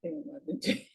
네, 맞는지.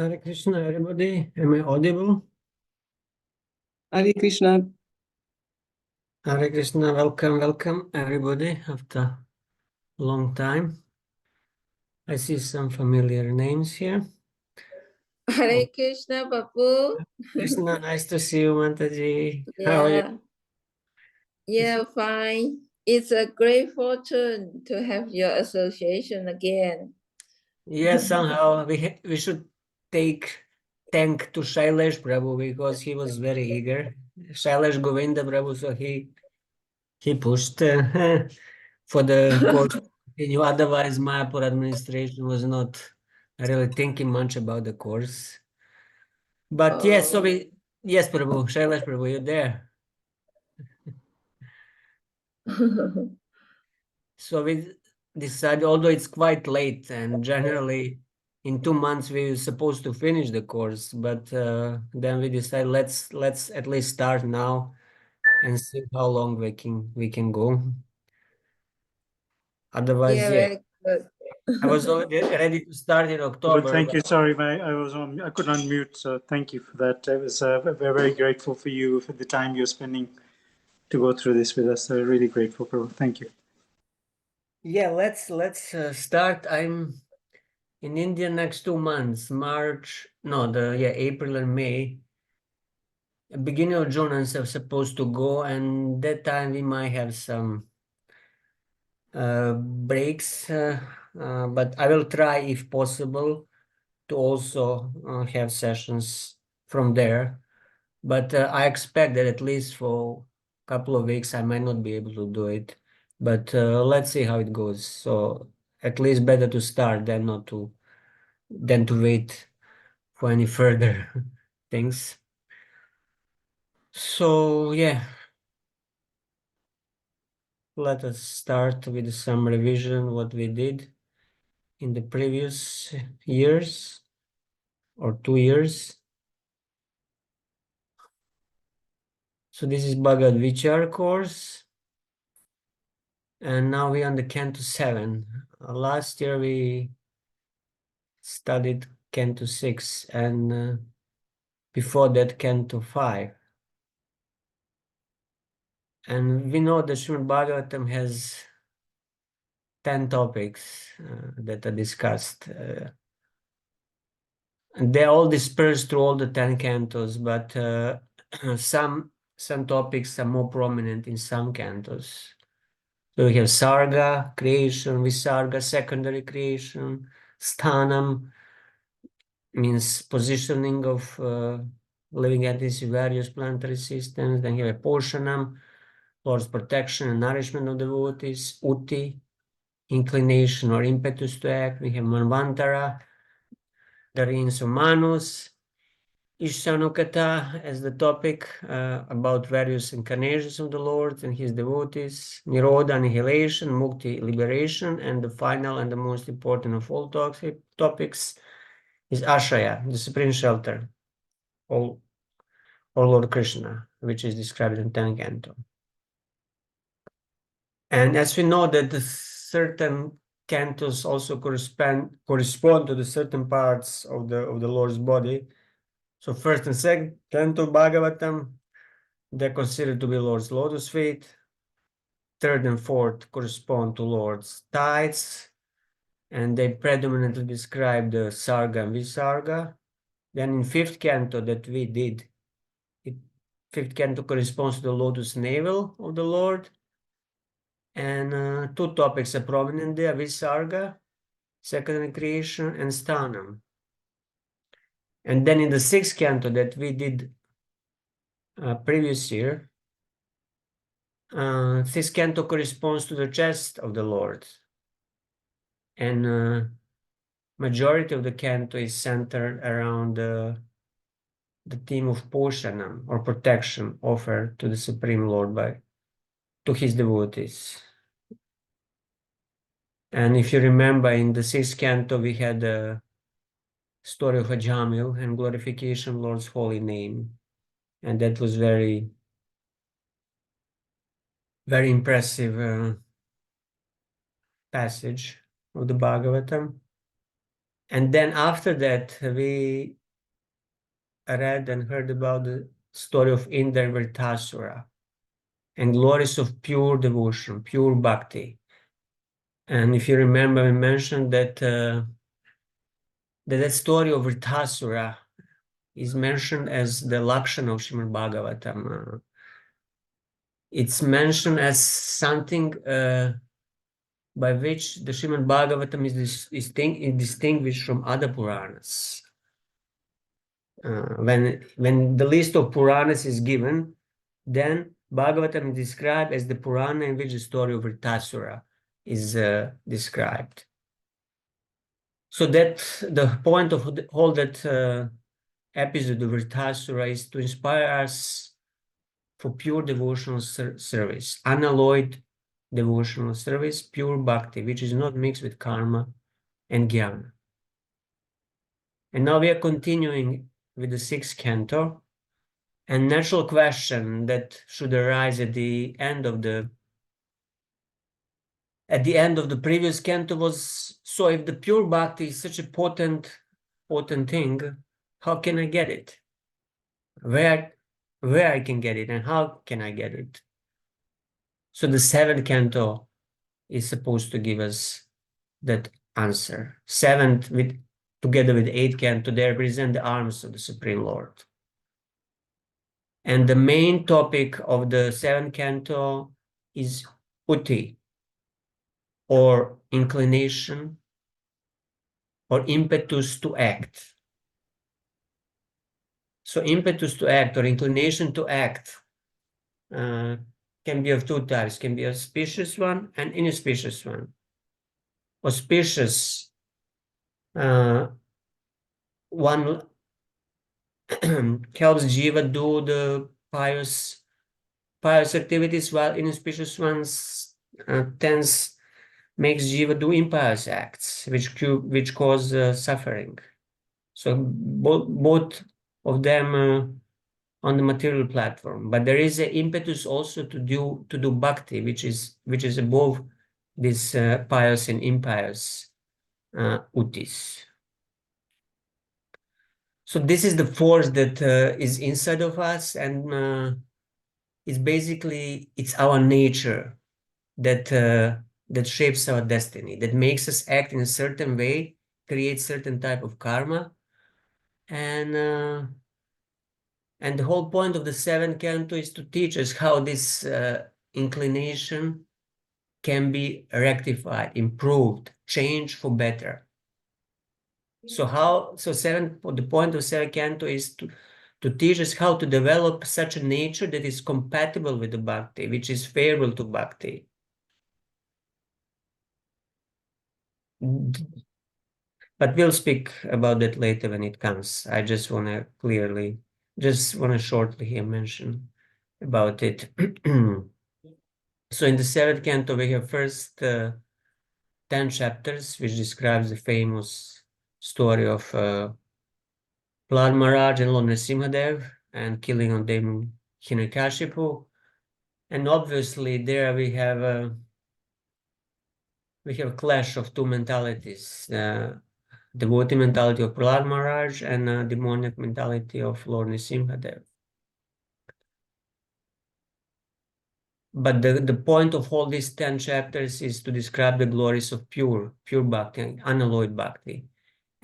Hare Krishna, everybody. Am I audible? Hare Krishna. Hare Krishna, welcome, everybody, after a long time. I see some familiar names here. Hare Krishna, Babu. Krishna, nice to see you, Mataji. How are you? Yeah, fine. It's a great fortune to have your association again. Yes, somehow we should thank to Shailesh Prabhu because he was very eager. Shailesh Govinda Prabhu, so he pushed for the course to continue. Otherwise, Mayapur administration was not really thinking much about the course. But yes, so yes, Prabhu, Shailesh Prabhu, you're there. So we decided, although it's quite late, and generally in 2 months we're supposed to finish the course, but then we decided let's at least start now and see how long we can go. Otherwise, yeah. Very good. I was already ready to start in October. Well, thank you. Sorry, I couldn't unmute, so thank you for that. I was we're very grateful for you for the time you're spending to go through this with us. So really grateful, Prabhu. Thank you. Yeah, let's start. I'm in India next 2 months, April and May. Beginning of June, I'm supposed to go, and that time we might have some breaks, but I will try, if possible, to also have sessions from there. But I expect that at least for a couple of weeks I might not be able to do it. But let's see how it goes. So at least better to start than to wait for any further things. So yeah, let us start with some revision what we did in the previous years or 2 years. So this is Bhagavad Vichar course, and now we're on the canto 7. Last year we studied canto 6, and before that canto 5. And we know that Srimad Bhagavatam has 10 topics that are discussed. And they're all dispersed through all the 10 cantos, but some topics are more prominent in some cantos. So we have Sarga, creation, Visarga, secondary creation, Sthanam, means positioning of living entities in various planetary systems. Then you have Poshanam, Lord's protection and nourishment of devotees, Uti, inclination or impetus to act. We have Manvantara, the reins of Manus, Ishanukata as the topic about various incarnations of the Lord and his devotees, Nirodha, annihilation, Mukti, liberation, and the final and the most important of all topics is Ashraya, the supreme shelter, or Lord Krishna, which is described in 10th canto. And as we know that the certain cantos also correspond to the certain parts of the Lord's body. So first and second canto Bhagavatam, they're considered to be Lord's lotus feet. Third and fourth correspond to Lord's tides, and they predominantly describe the Sarga and Visarga. Then in fifth canto that we did, fifth canto corresponds to the lotus navel of the Lord. And two topics are prominent there, Visarga, secondary creation, and Sthanam. And then in the sixth canto that we did previous year, this canto corresponds to the chest of the Lord. And majority of the canto is centered around the theme of Poshanam, or protection, offered to the Supreme Lord to his devotees. And if you remember, in the sixth canto, we had the story of Ajamil and glorification of Lord's holy name. And that was very, very impressive passage of the Bhagavatam. And then after that, we read and heard about the story of Indra and Vritasura and glories of pure devotion, pure bhakti. And if you remember, we mentioned that that story of Vritasura is mentioned as the Lakshana of Srimad Bhagavatam. It's mentioned as something by which the Srimad Bhagavatam is distinguished from other Puranas. When the list of Puranas is given, then Bhagavatam is described as the Purana in which the story of Vritasura is described. So that the point of all that episode of Vritasura is to inspire us for pure devotional service, unalloyed devotional service, pure bhakti, which is not mixed with karma and jnana. And now we are continuing with the 6th canto. And natural question that should arise at the end of the previous canto was, so if the pure bhakti is such a potent thing, how can I get it? Where I can get it and how can I get it? So the 7th canto is supposed to give us that answer. 7th together with 8th canto, they represent the arms of the Supreme Lord. And the main topic of the 7th canto is uti, or inclination, or impetus to act. So impetus to act or inclination to act can be of two types, can be a auspicious one and inauspicious one. Auspicious one helps Jiva do the pious activities, while inauspicious ones makes Jiva do impious acts, which cause suffering. So both of them on the material platform, but there is an impetus also to do bhakti, which is above this pious and impious utis. So this is the force that is inside of us, and it's our nature that shapes our destiny, that makes us act in a certain way, creates certain type of karma, and the whole point of the 7th canto is to teach us how this inclination can be rectified, improved, changed for better. So the point of 7th canto is to teach us how to develop such a nature that is compatible with the bhakti, which is favorable to bhakti. But we'll speak about that later when it comes. I just want to shortly here mention about it. So in the 7th canto, we have first 10 chapters, which describes the famous story of Prahlad Maharaj and Lord Nrsimhadev and killing of demon Hiranyakashipu. And obviously there we have a clash of two mentalities, devotee mentality of Prahlad Maharaj and demonic mentality of Lord Nrsimhadev. But the point of all these 10 chapters is to describe the glories of pure bhakti, unalloyed bhakti.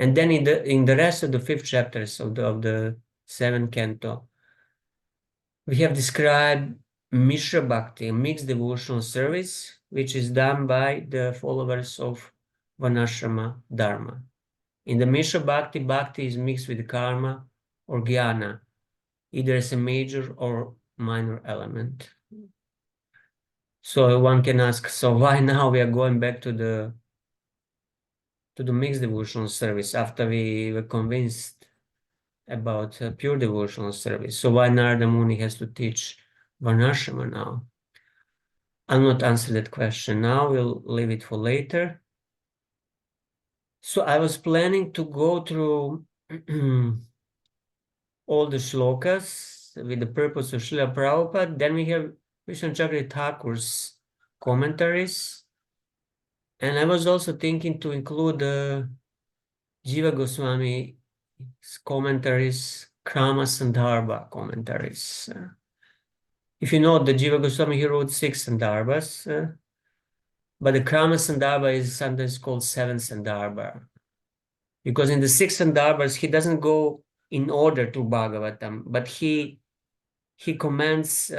And then in the rest of the 5 chapters of the 7th canto, we have described Mishra Bhakti, mixed devotional service, which is done by the followers of Varnashrama Dharma. In the Mishra Bhakti, bhakti is mixed with karma or jnana, either as a major or minor element. So one can ask, so why now we are going back to the mixed devotional service after we were convinced about pure devotional service? So why Narada Muni has to teach Varnashrama now? I'll not answer that question now, we'll leave it for later. So I was planning to go through all the shlokas with the purpose of Srila Prabhupada. Then we have Vishnu Chakra Thakur's commentaries. And I was also thinking to include Jiva Goswami's commentaries, Krama Sandarbha commentaries. If you know the Jiva Goswami, he wrote 6 Sandarbhas, but the Krama Sandarbha is sometimes called 7 Sandarbha. Because in the 6 Sandarbhas, he doesn't go in order to Bhagavatam, but he comments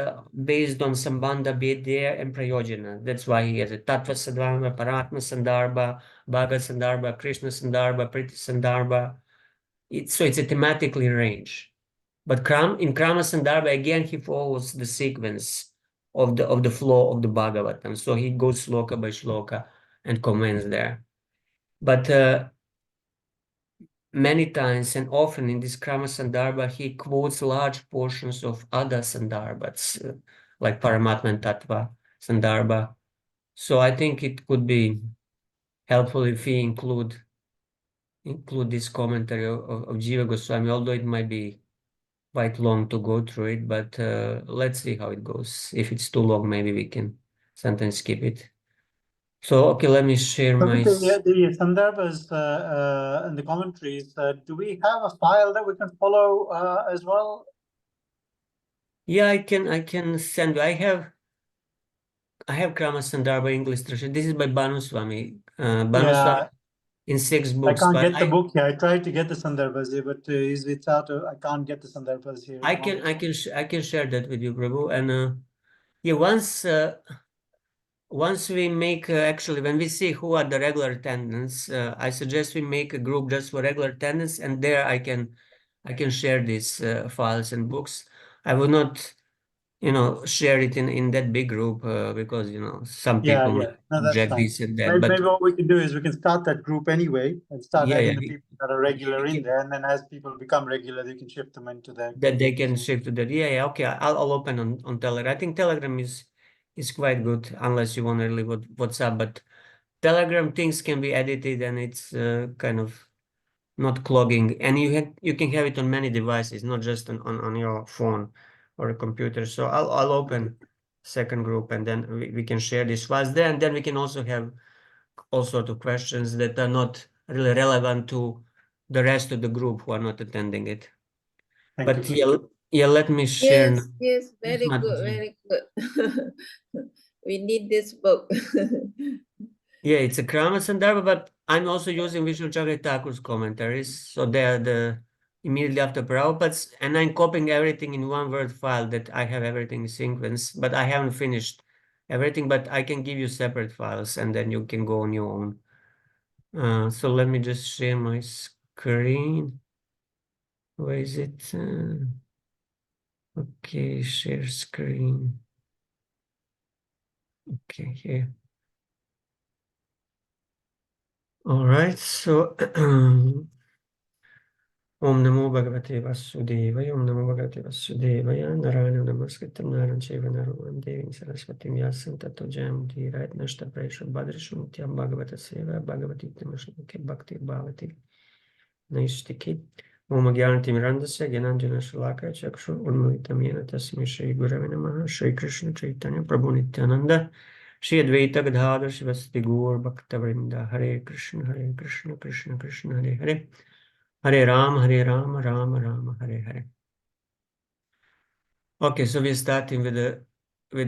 based on Sambandha, Bhedya, and Prayojana. That's why he has a Tattva Sandarbha, Paratma Sandarbha, Bhagat Sandarbha, Krishna Sandarbha, Priti Sandarbha. So it's a thematically range. But in Krama Sandarbha, again, he follows the sequence of the flow of the Bhagavatam. So he goes shloka by shloka and comments there. But many times and often in this Krama Sandarbha, he quotes large portions of other Sandarbhas, like Paramatma and Tattva Sandarbha. So I think it could be helpful if we include this commentary of Jiva Goswami, although it might be quite long to go through it, but let's see how it goes. If it's too long, maybe we can sometimes skip it. So, okay, let me share my... The Sandarbhas and the commentaries, do we have a file that we can follow as well? Yeah, I can send you. I have Krama Sandarbha English translation. This is by Bhanu Swami. Bhanu Swami in 6 I books. can't But get the book here. I tried to get the Sandarbhas here, but it's out of, I can't get the Sandarbhas here. I can share that with you, Prabhu. And yeah, once we make actually, when we see who are the regular attendants, I suggest we make a group just for regular attendants, and there I can share these files and books. I will not, share it in that big group because some people might No, that's object fine. this and that. Maybe what we can do is we can start that group anyway and start Yeah, adding yeah, the people that are regular we in can, there, and then as people become regular, they can shift them into their that they group can as well. shift to that. Yeah, okay. I'll open on Telegram. I think Telegram is quite good unless you want to leave WhatsApp, but Telegram things can be edited and it's kind of not clogging, and you can have it on many devices, not just on your phone or a computer. So I'll open second group, and then we can share these files there, and then we can also have all sorts of questions that are not really relevant to the rest of the group who are not attending it. Thank But you. yeah, let me share. Yes, very good, very good. We need this book. Yeah, it's a Krama Sandarbha, but I'm also using Vishnu Chakra Thakur's commentaries. So they are immediately after Prabhupada's, and I'm copying everything in one Word file that I have everything in sequence, but I haven't finished everything, but I can give you separate files and then you can go on your own. So let me just share my screen. Where is it? Okay, share screen. Okay, here. All right, so Om Namo Bhagavate Vasudevaya, Om Namo Bhagavate Vasudevaya, Narayana Namaskritam Naran Chaiva Narayana Devim Saraswatim Vyasam Tato Jayamudhi Rayat Nashta Praisha Bhadrasham Tyam Bhagavata Seva Bhagavati Tamashnake Bhakti Bhavati Naishtiki Om Gyanati Mirandasya Gyananjana Shalaka Chakshu Unmalitam Yena Tasmi Shri Gurave Namaha Shri Krishna Chaitanya Prabhu Nityananda Shri Advaita Gadadhar Shivasti Gaur Bhaktavrinda Hare Krishna Krishna Krishna Hare Hare Hare Rama, Rama Rama, Hare Hare. Okay, so we're starting with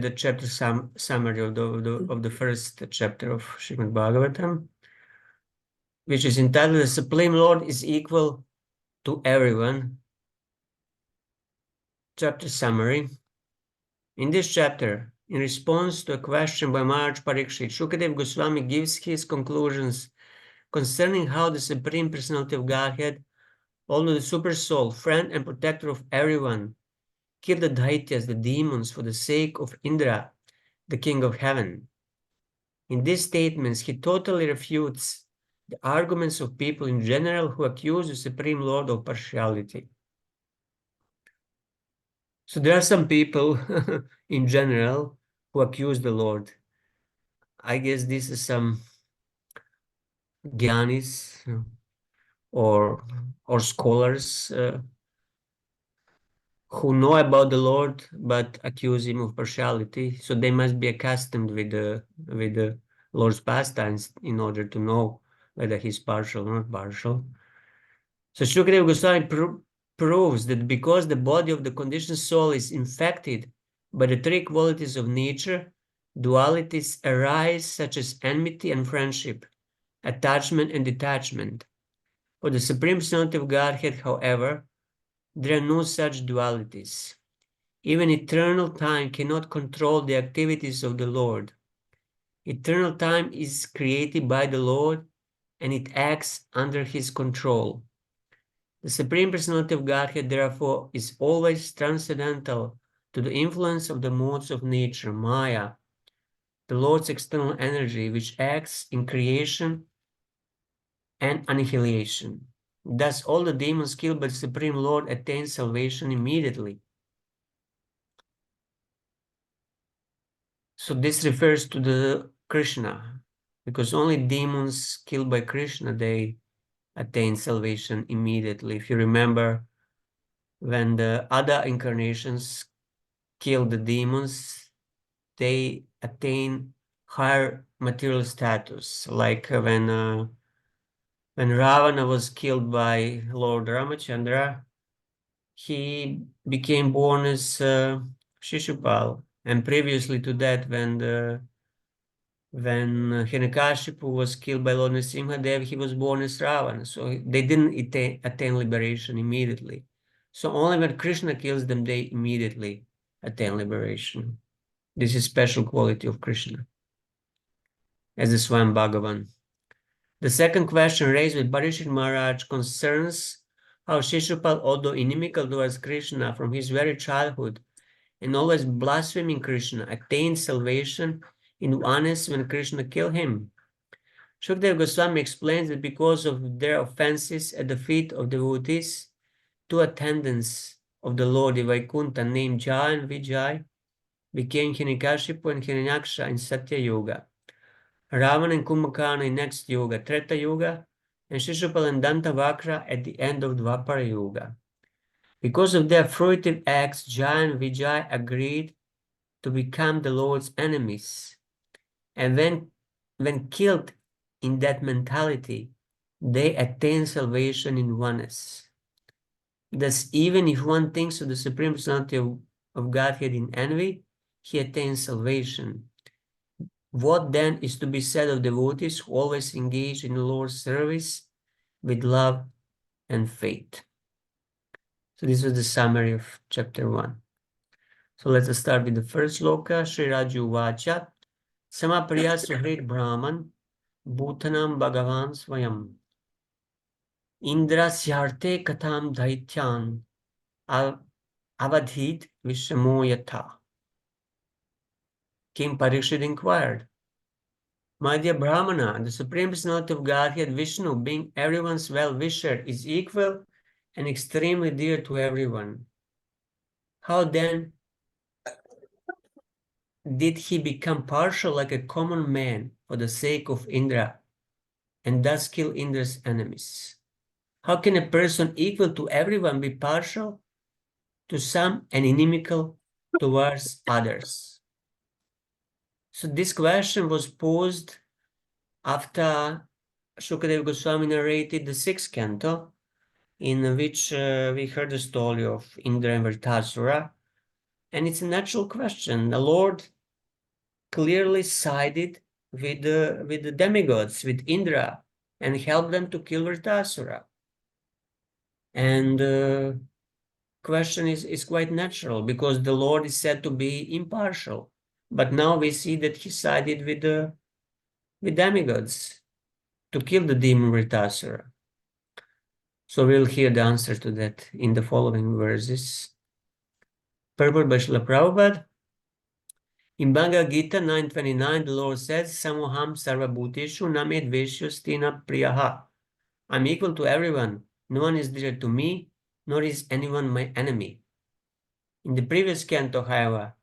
the chapter summary of the first chapter of Srimad Bhagavatam, which is entitled "The Supreme Lord is Equal to Everyone." Chapter summary. In this chapter, in response to a question by Maharaj Parikshit, Shukadev Goswami gives his conclusions concerning how the Supreme Personality of Godhead, although the Super Soul, friend and protector of everyone, killed the Daityas, the demons, for the sake of Indra, the king of heaven. In these statements, he totally refutes the arguments of people in general who accuse the Supreme Lord of partiality. So there are some people in general who accuse the Lord. I guess this is some Gyanis or scholars who know about the Lord but accuse him of partiality. So they must be accustomed with the Lord's pastimes in order to know whether he's partial or not partial. So Shukadeva Goswami proves that because the body of the conditioned soul is infected by the three qualities of nature, dualities arise such as enmity and friendship, attachment and detachment. For the Supreme Personality of Godhead, however, there are no such dualities. Even eternal time cannot control the activities of the Lord. Eternal time is created by the Lord, and it acts under his control. The Supreme Personality of Godhead, therefore, is always transcendental to the influence of the modes of nature, Maya, the Lord's external energy, which acts in creation and annihilation. Thus, all the demons killed by the Supreme Lord attain salvation immediately. So this refers to the Krishna, because only demons killed by Krishna, they attain salvation immediately. If you remember, when the other incarnations kill the demons, they attain higher material status. Like when Ravana was killed by Lord Ramachandra, he became born as Shishupal. And previously to that, when Hiranyakashipu was killed by Lord Nrsimhadev, he was born as Ravana. So they didn't attain liberation immediately. So only when Krishna kills them, they immediately attain liberation. This is special quality of Krishna, as the Srimad Bhagavatam. The second question raised with Parikshit Maharaj concerns how Shishupal, although inimical towards Krishna from his very childhood and always blaspheming Krishna, attained salvation in oneness when Krishna killed him. Shukadeva Goswami explains that because of their offenses at the feet of devotees, two attendants of the Lord in Vaikuntha named Jai and Vijay became Hiranyakashipu and Hiranyaksha in Satya Yoga, Ravana and Kumbhakarna in next Yoga, Treta Yoga, and Shishupal and Dantavakra at the end of Dvapara Yoga. Because of their fruitive acts, Jai and Vijay agreed to become the Lord's enemies. And when killed in that mentality, they attain salvation in oneness. Thus, even if one thinks of the Supreme Personality of Godhead in envy, he attains salvation. What then is to be said of devotees who always engage in the Lord's service with love and faith? So this was the summary of chapter 1. So let us start with the first sloka. Sri Raju Vacha Samapriya Suhrit Brahman Bhutanam Bhagavan Swayam Indrasyarte Katham Daityan Avadhit Vishamo Yatha. King Parikshit inquired, my dear Brahmana, the Supreme Personality of Godhead Vishnu, being everyone's well-wisher, is equal and extremely dear to everyone. How then did he become partial like a common man for the sake of Indra and thus kill Indra's enemies? How can a person equal to everyone be partial to some and inimical towards others? So this question was posed after Shukadeva Goswami narrated the 6th canto, in which we heard the story of Indra and Vritasura. And it's a natural question. The Lord clearly sided with the demigods, with Indra, and helped them to kill Vritasura. And the question is quite natural, because the Lord is said to be impartial. But now we see that he sided with demigods to kill the demon Vritasura. So we'll hear the answer to that in the following verses. Purport by Srila Prabhupada. In Bhagavad Gita 9:29, the Lord says, Samoham sarvabhuteshu name dveshyastina priyaha. I'm equal to everyone. No one is dear to me, nor is anyone my enemy. In the previous canto, however,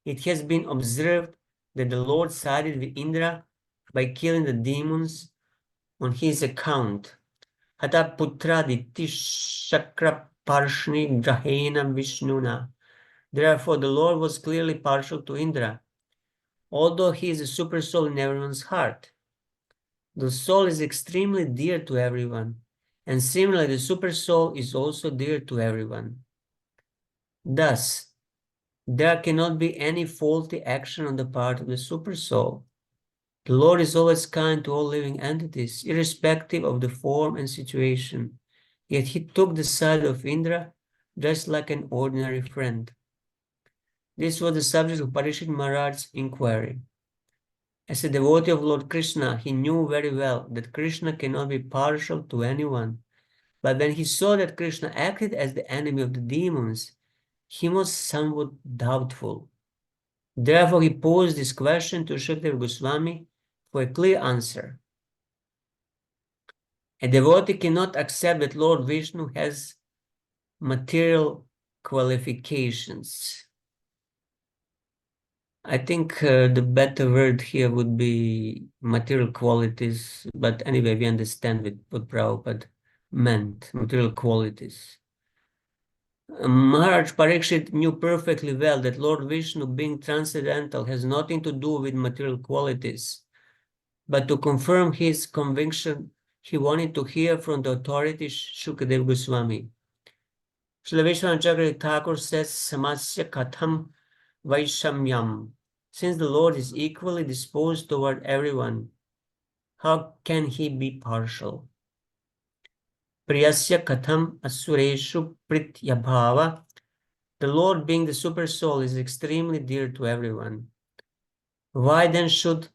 it has been observed that the Lord sided with Indra by killing the demons on his account. Hata putra diti shakra parshni grahena vishnuna. Therefore, the Lord was clearly partial to Indra, although he is a super soul in everyone's heart. The soul is extremely dear to everyone, And similarly, the super soul is also dear to everyone. Thus, there cannot be any faulty action on the part of the super soul. The Lord is always kind to all living entities, irrespective of the form and situation. Yet he took the side of Indra just like an ordinary friend. This was the subject of Parikshit Maharaj's inquiry. As a devotee of Lord Krishna, he knew very well that Krishna cannot be partial to anyone. But when he saw that Krishna acted as the enemy of the demons, he was somewhat doubtful. Therefore, he posed this question to Shukdev Goswami for a clear answer. A devotee cannot accept that Lord Vishnu has material qualifications. I think the better word here would be material qualities, but anyway, we understand what Prabhupada meant, material qualities. Maharaj Parikshit knew perfectly well that Lord Vishnu, being transcendental, has nothing to do with material qualities. But to confirm his conviction, he wanted to hear from the authority Shukadev Goswami. Srila Vishwanath Thakur says, Samasya Katham Vaishamyam. Since the Lord is equally disposed toward everyone, how can he be partial? Priyasya Katham Asureshu Prityabhava. The Lord, being the super soul, is extremely dear to everyone. Why then should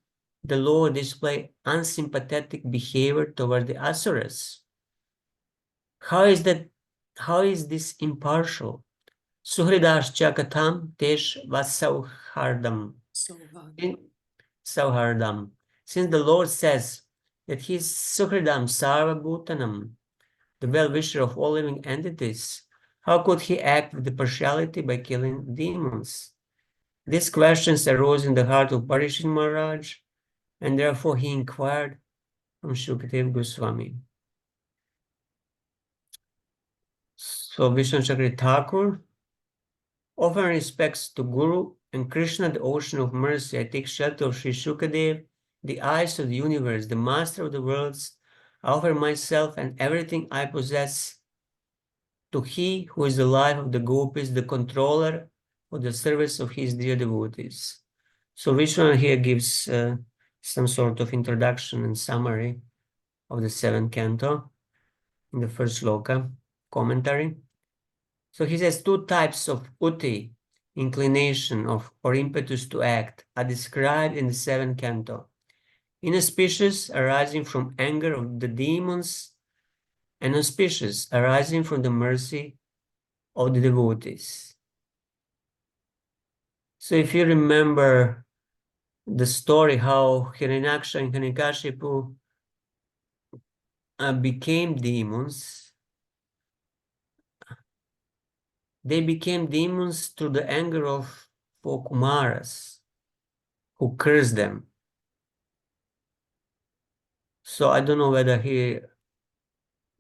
the Lord display unsympathetic behavior toward the asuras? How is this impartial? Suhridas Chakatam Tesh Vasauhardam. Sauhardam. Since the Lord says that he is Suhridam Sarvabhutanam, the well-wisher of all living entities, how could he act with the partiality by killing demons? These questions arose in the heart of Parikshit Maharaj, and therefore he inquired from Shukadev Goswami. So Vishnu Chakra Thakur, offering respects to Guru and Krishna, the ocean of mercy, I take shelter of Sri Shukadev, the eyes of the universe, the master of the worlds. I offer myself and everything I possess to he who is the life of the gopis, the controller for the service of his dear devotees. So Vishnu here gives some sort of introduction and summary of the 7th canto in the first sloka commentary. So he says 2 types of uti, inclination of or impetus to act, are described in the 7th canto. Inauspicious, arising from anger of the demons, and auspicious, arising from the mercy of the devotees. So if you remember the story how Hiranyaksha and Hiranyakashipu became demons, they became demons through the anger of 4 Kumaras who cursed them. So I don't know whether here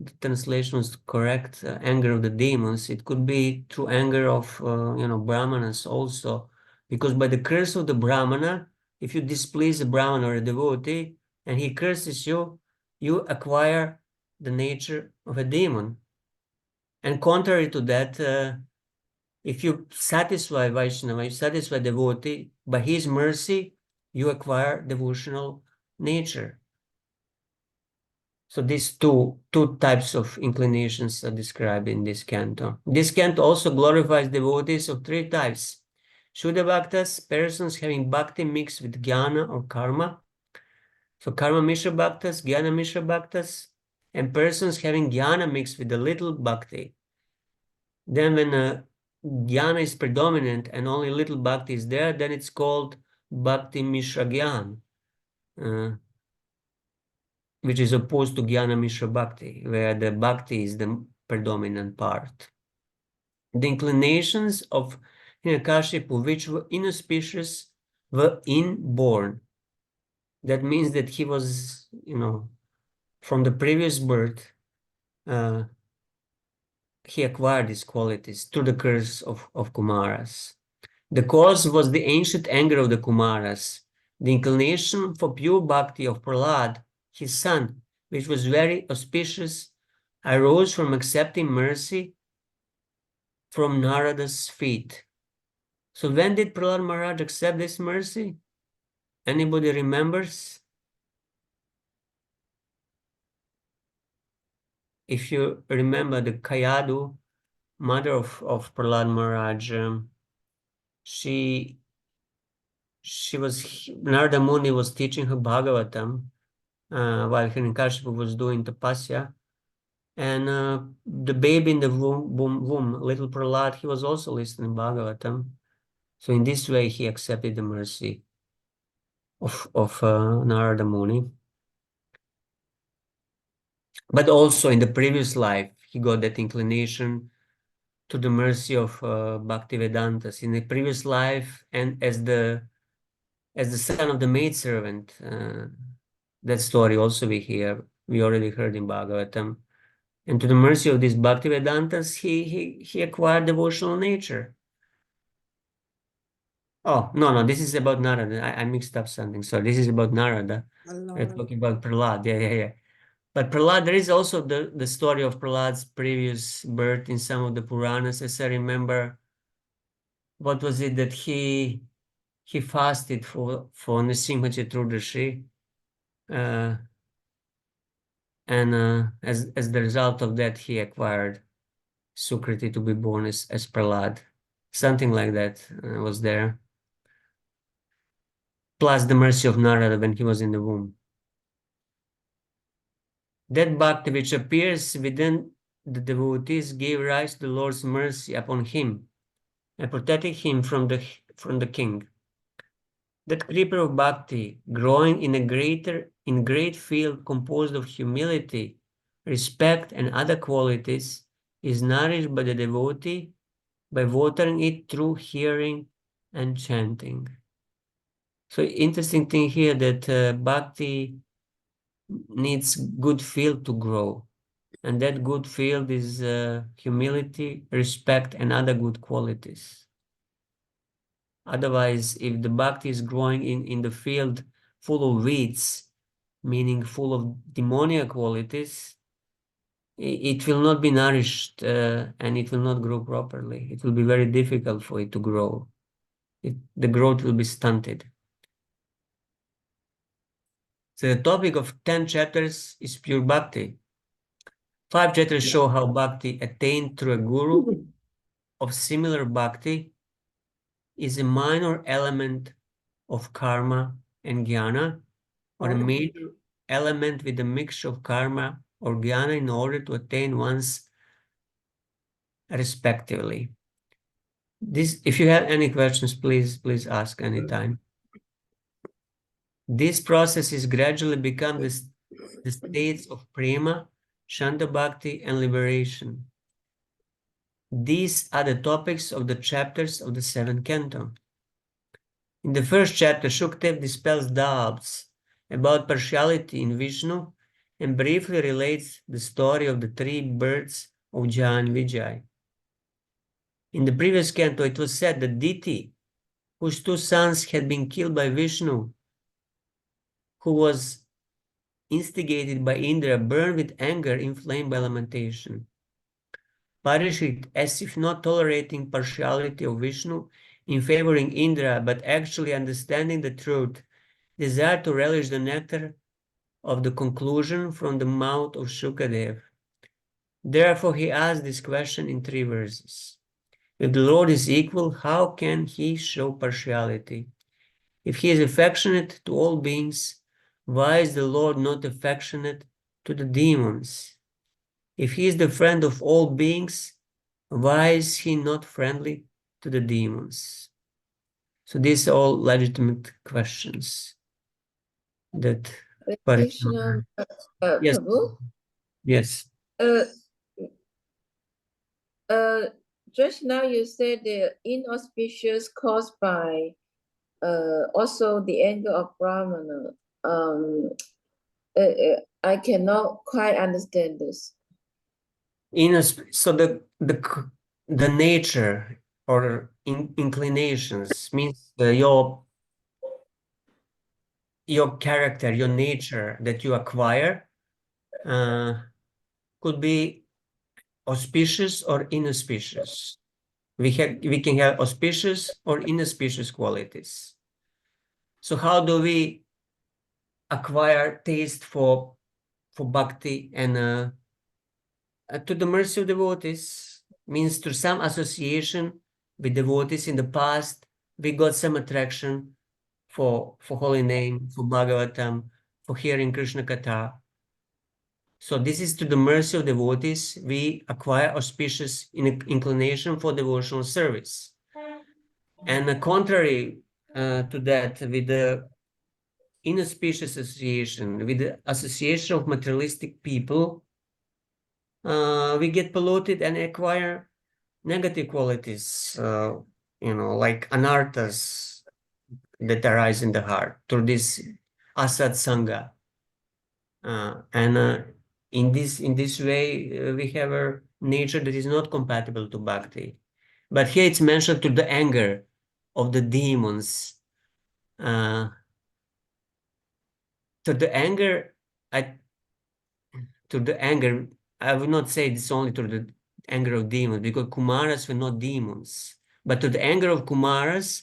the translation was correct, anger of the demons. It could be through anger of, Brahmanas also, because by the curse of the Brahmana, if you displease a Brahmana or a devotee, and he curses you, you acquire the nature of a demon. And contrary to that, if you satisfy Vaishnava, you satisfy devotee, by his mercy, you acquire devotional nature. So these two types of inclinations are described in this canto. This canto also glorifies devotees of 3 types. Shuddha Bhaktas, persons having bhakti mixed with jnana or karma. So karma mishra bhaktas, jnana mishra bhaktas, and persons having jnana mixed with a little bhakti. Then when jnana is predominant and only little bhakti is there, then it's called bhakti mishra jnana. Which is opposed to Jnana Mishra Bhakti, where the Bhakti is the predominant part. The inclinations of Hiranyakashipu, which were inauspicious, were inborn. That means that he was, from the previous birth, he acquired these qualities through the curse of Kumaras. The cause was the ancient anger of the Kumaras, the inclination for pure bhakti of Prahlad, his son, which was very auspicious, I rose from accepting mercy from Narada's feet. So when did Prahlad Maharaj accept this mercy? Anybody remembers? If you remember the Kayadu, mother of Prahlad Maharaj, Narada Muni was teaching her Bhagavatam while Hiranyakashipu was doing tapasya. And the baby in the womb, little Prahlad, he was also listening Bhagavatam. So in this way, he accepted the mercy of Narada Muni. But also in the previous life, he got that inclination to the mercy of Bhaktivedantas. In the previous life, and as the son of the maidservant, that story also we already heard in Bhagavatam. And to the mercy of these Bhaktivedantas, he acquired devotional nature. Oh, no, this is about Narada. I mixed up something. Sorry, this is about Narada. We're talking about Prahlad. Yeah. But Prahlad, there is also the story of Prahlad's previous birth in some of the Puranas. As I remember, what was it that he fasted for Nrsimha Chaturdashi, and as the result of that, he acquired Sukriti to be born as Prahlad. Something like that was there. Plus the mercy of Narada when he was in the womb. That bhakti which appears within the devotees gave rise to the Lord's mercy upon him and protected him from the king. That creeper of bhakti, growing in great field composed of humility, respect, and other qualities, is nourished by the devotee by watering it through hearing and chanting. So interesting thing here that bhakti needs good field to grow. And that good field is humility, respect, and other good qualities. Otherwise, if the bhakti is growing in the field full of weeds, meaning full of demoniac qualities, it will not be nourished and it will not grow properly. It will be very difficult for it to grow. The growth will be stunted. So the topic of 10 chapters is pure bhakti. 5 chapters show how bhakti attained through a guru of similar bhakti is a minor element of karma and jnana, or a major element with a mixture of karma or jnana in order to attain one's respectively. If you have any questions, please ask anytime. This process is gradually become the states of prema, shanta bhakti, and liberation. These are the topics of the chapters of the 7th canto. In the first chapter, Shukdev dispels doubts about partiality in Vishnu and briefly relates the story of the 3 births of Jan Vijay. In the previous canto, it was said that Diti, whose 2 sons had been killed by Vishnu, who was instigated by Indra, burned with anger, inflamed by lamentation. Parishit, as if not tolerating partiality of Vishnu in favoring Indra, but actually understanding the truth, desired to relish the nectar of the conclusion from the mouth of Shukadev. Therefore, he asked this question in 3 verses. If the Lord is equal, how can he show partiality? If he is affectionate to all beings, why is the Lord not affectionate to the demons? If he is the friend of all beings, why is he not friendly to the demons? So these are all legitimate questions that Krishna, Yes. Prabhu, Yes. just now you said the inauspicious caused by also the anger of Brahmana. I cannot quite understand this. So the nature or inclinations means your character, your nature that you acquire could be auspicious or inauspicious. We can have auspicious or inauspicious qualities. So how do we acquire taste for bhakti? And to the mercy of devotees means through some association with devotees in the past, we got some attraction for holy name, for Bhagavatam, for hearing Krishna Katha. So this is through the mercy of devotees, we acquire auspicious inclination for devotional service. And contrary to that, with the inauspicious association, with the association of materialistic people, we get polluted and acquire negative qualities, like anarthas that arise in the heart through this asat sangha. And in this way, we have a nature that is not compatible to bhakti. But here it's mentioned to the anger of the demons. To the anger, I would not say it's only to the anger of demons, because Kumaras were not demons. But to the anger of Kumaras,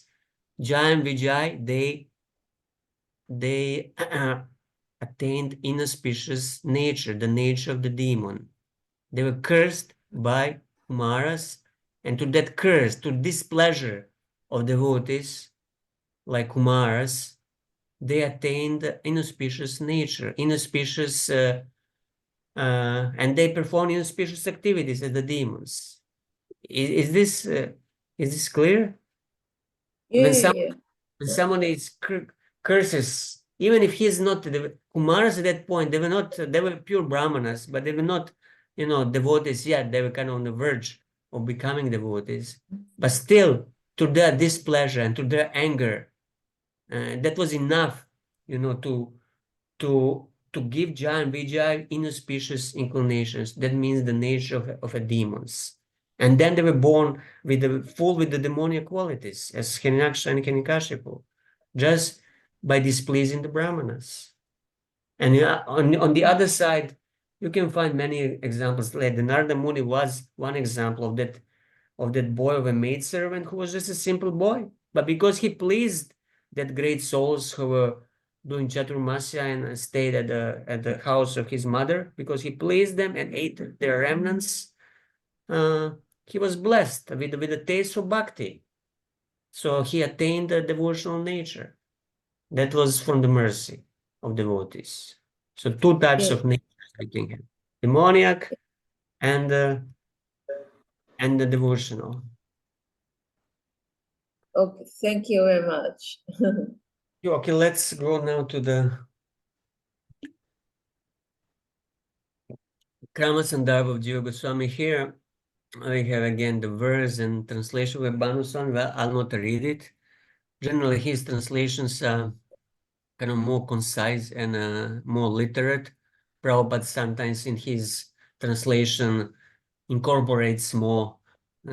Jai and Vijay, they attained inauspicious nature, the nature of the demon. They were cursed by Kumaras, and to that curse, to displeasure of devotees like Kumaras, they attained inauspicious nature, inauspicious, and they perform inauspicious activities as the demons. Is this clear? When someone is curses, even if he is not the Kumaras at that point, they were pure Brahmanas, but they were not, devotees yet. They were kind of on the verge of becoming devotees. But still, to their displeasure and to their anger, that was enough, to give Jai and Vijay inauspicious inclinations. That means the nature of a demons. And then they were born full with the demoniac qualities, as Hiranyakashipu and Hiranyakashipu, just by displeasing the Brahmanas. And on the other side, you can find many examples. Like the Narada Muni was one example of that boy, of a maidservant who was just a simple boy. But because he pleased that great souls who were doing Chaturmasya and stayed at the house of his mother, because he pleased them and ate their remnants, he was blessed with a taste for bhakti. So he attained a devotional nature. That was from the mercy of devotees. So two types of natures we can have: demoniac and the devotional. Okay, thank you very much. Okay, let's go now to the Krama Sandarbha of Jiva Goswami. Here we have again the verse and translation of Bhanusan. Well, I'll not read it. Generally, his translations are kind of more concise and more literate. Prabhupada sometimes in his translation incorporates more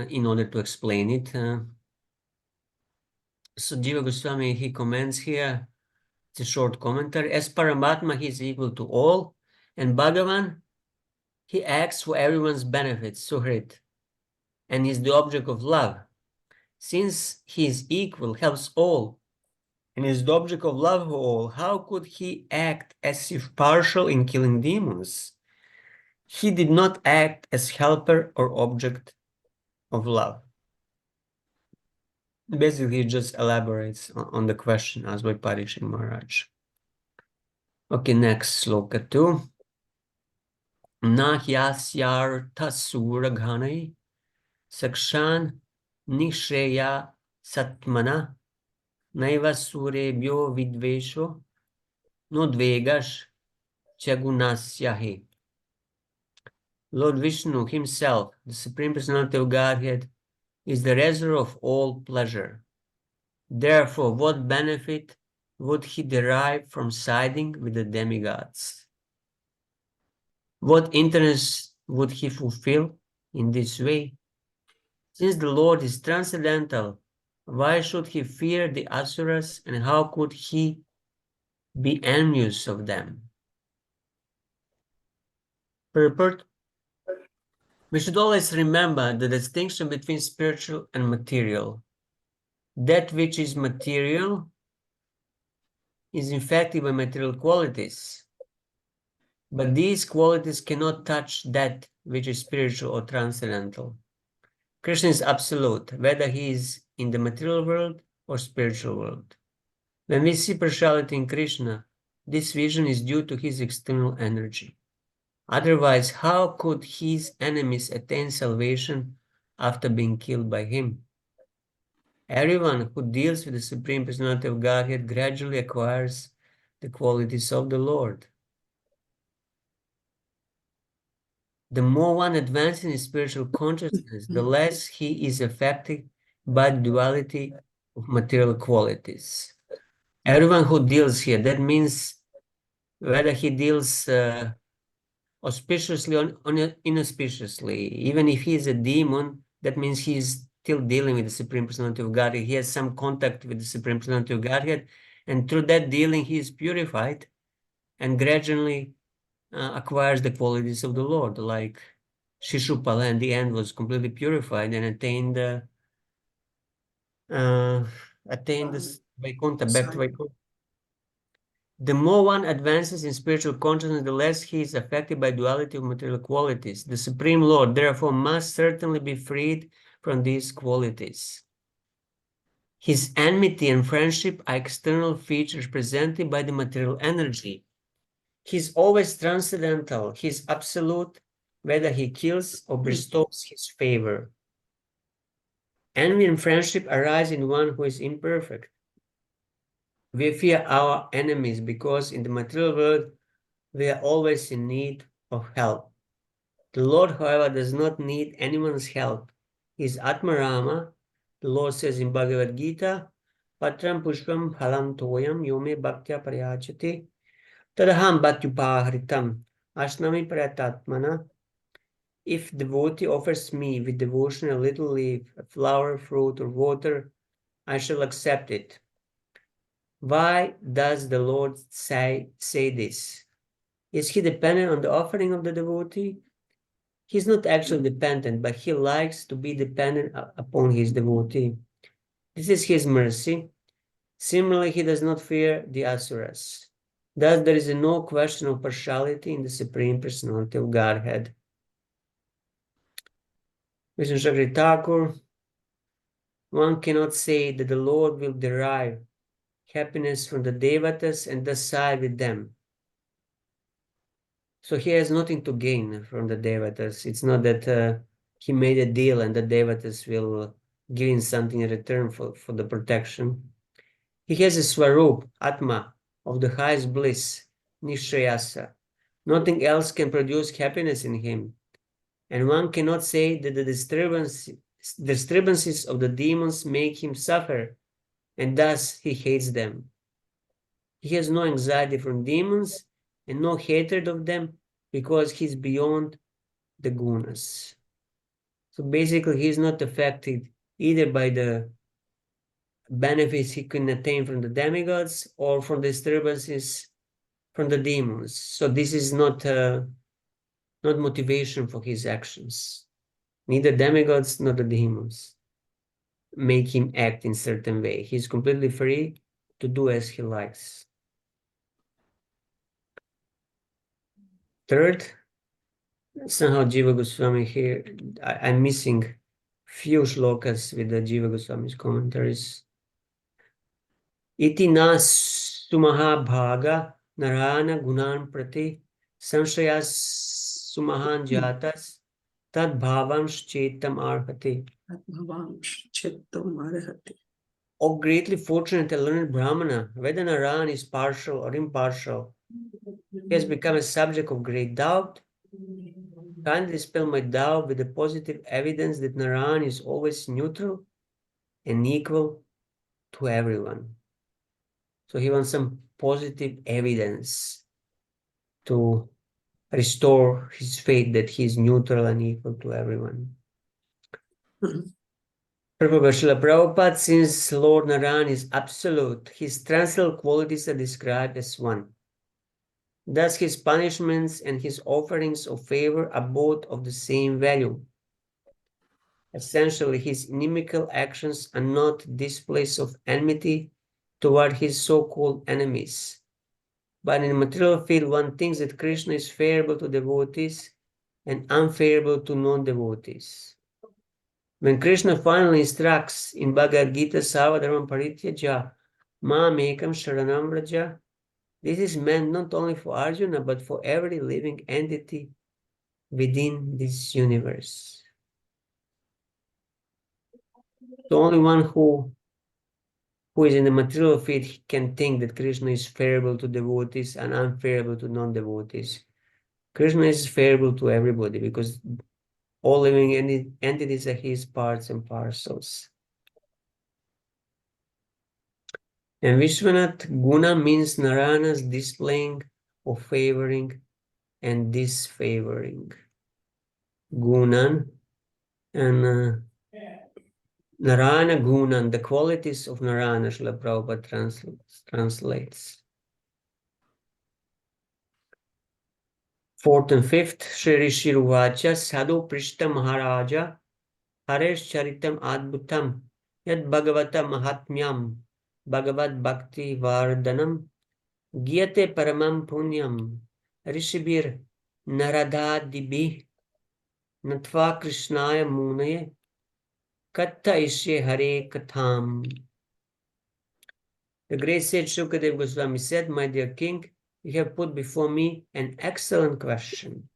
in order to explain it. So Jiva Goswami, he comments here, it's a short commentary. As Paramatma, he is equal to all, and Bhagavan, he acts for everyone's benefit, Suhrit, and is the object of love. Since he is equal, helps all, and is the object of love for all, how could he act as if partial in killing demons? He did not act as helper or object of love. Basically, he just elaborates on the question asked by Parikshit Maharaj. Okay, next sloka 2. Na hyasyartha suraghanai sakshan nishreya satmana naiva surebhyo vidvesho nodvegash chagunasyahi. Lord Vishnu himself, the Supreme Personality of Godhead, is the reservoir of all pleasure. Therefore, what benefit would he derive from siding with the demigods? What interest would he fulfill in this way? Since the Lord is transcendental, why should he fear the asuras, and how could he be envious of them? Purport: We should always remember the distinction between spiritual and material. That which is material is infected by material qualities, but these qualities cannot touch that which is spiritual or transcendental. Krishna is absolute, whether he is in the material world or spiritual world. When we see partiality in Krishna, this vision is due to his external energy. Otherwise, how could his enemies attain salvation after being killed by him? Everyone who deals with the Supreme Personality of Godhead gradually acquires the qualities of the Lord. The more one advances in spiritual consciousness, the less he is affected by the duality of material qualities. Everyone who deals here, that means whether he deals auspiciously or inauspiciously, even if he is a demon, that means he is still dealing with the Supreme Personality of Godhead. He has some contact with the Supreme Personality of Godhead, and through that dealing, he is purified and gradually acquires the qualities of the Lord, like Shishupala in the end was completely purified and attained this Vaikuntha, back to Vaikuntha. The more one advances in spiritual consciousness, the less he is affected by duality of material qualities. The Supreme Lord, therefore, must certainly be freed from these qualities. His enmity and friendship are external features presented by the material energy. He's always transcendental. He's absolute, whether he kills or bestows his favor. Envy and friendship arise in one who is imperfect. We fear our enemies because in the material world, we are always in need of help. The Lord, however, does not need anyone's help. He is Atmarama. The Lord says in Bhagavad Gita, Patram Pushpam Phalam Toyam Yome Bhaktya Parayachati Tadaham Bhatyupaharitam Ashnami Prayatatmana. If devotee offers me with devotion a little leaf, a flower, fruit, or water, I shall accept it. Why does the Lord say this? Is he dependent on the offering of the devotee? He's not actually dependent, but he likes to be dependent upon his devotee. This is his mercy. Similarly, he does not fear the asuras. Thus, there is no question of partiality in the Supreme Personality of Godhead. Vishnu Chakri Thakur, one cannot say that the Lord will derive happiness from the devatas and thus side with them. So he has nothing to gain from the devatas. It's not that he made a deal and the devatas will give him something in return for the protection. He has a swarup, atma, of the highest bliss, nishrayasa. Nothing else can produce happiness in him. And one cannot say that the disturbances of the demons make him suffer, and thus he hates them. He has no anxiety from demons and no hatred of them because he's beyond the gunas. So basically, he's not affected either by the benefits he can attain from the demigods or from the disturbances from the demons. So this is not motivation for his actions. Neither demigods nor the demons make him act in certain way. He's completely free to do as he likes. Third, somehow Jiva Goswami here, I'm missing few shlokas with the Jiva Goswami's commentaries. Iti na sumaha bhaga narana gunan prati sanshayas sumahan jatas tad bhavansh chetam arhati. O greatly fortunate and learned Brahmana, whether Narayan is partial or impartial, he has become a subject of great doubt. Kindly dispel my doubt with the positive evidence that Narayan is always neutral and equal to everyone. So he wants some positive evidence to restore his faith that he is neutral and equal to everyone. Prabhupada, since Lord Narayan is absolute, his transcendental qualities are described as one. Thus his punishments and his offerings of favor are both of the same value. Essentially, his inimical actions are not displays of enmity toward his so-called enemies. But in the material field, one thinks that Krishna is favorable to devotees and unfavorable to non-devotees. When Krishna finally instructs in Bhagavad Gita, Sarvadharma Parityaja, Mam Ekam Sharanam Vraja, this is meant not only for Arjuna, but for every living entity within this universe. The only one who is in the material field can think that Krishna is favorable to devotees and unfavorable to non-devotees. Krishna is favorable to everybody because all living entities are his parts and parcels. And Vishwanath, guna means Narayana's displaying of favoring and disfavoring. Gunan and Narayana Gunan, the qualities of Narayana, Srila Prabhupada translates. Fourth and fifth, Shri Rishi Ruvacha, Sadhu Prishta Maharaja, Haresh Charitam Adbhutam, Yad Bhagavata Mahatmyam, Bhagavad Bhakti Vardhanam, Gyate Paramam Punyam, Rishibir Naradadibhi, Natva Krishnaya Munaye, Katta Ishe Hare Katham. The great sage Shukadev Goswami said, my dear king, you have put before me an excellent question.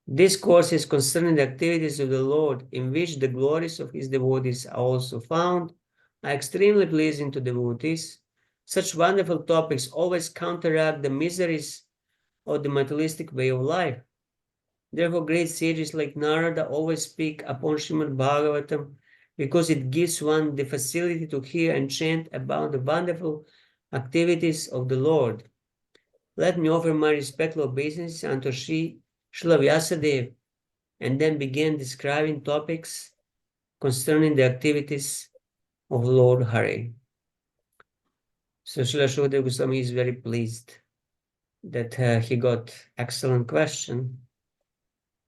This course is concerning the activities of the Lord, in which the glories of his devotees are also found, are extremely pleasing to devotees. Such wonderful topics always counteract the miseries of the materialistic way of life. Therefore, great sages like Narada always speak upon Srimad Bhagavatam because it gives one the facility to hear and chant about the wonderful activities of the Lord. Let me offer my respectful obeisances unto Srila Vyasadeva, and then begin describing topics concerning the activities of Lord Hari. So Srila Shukadeva Goswami is very pleased that he got excellent question.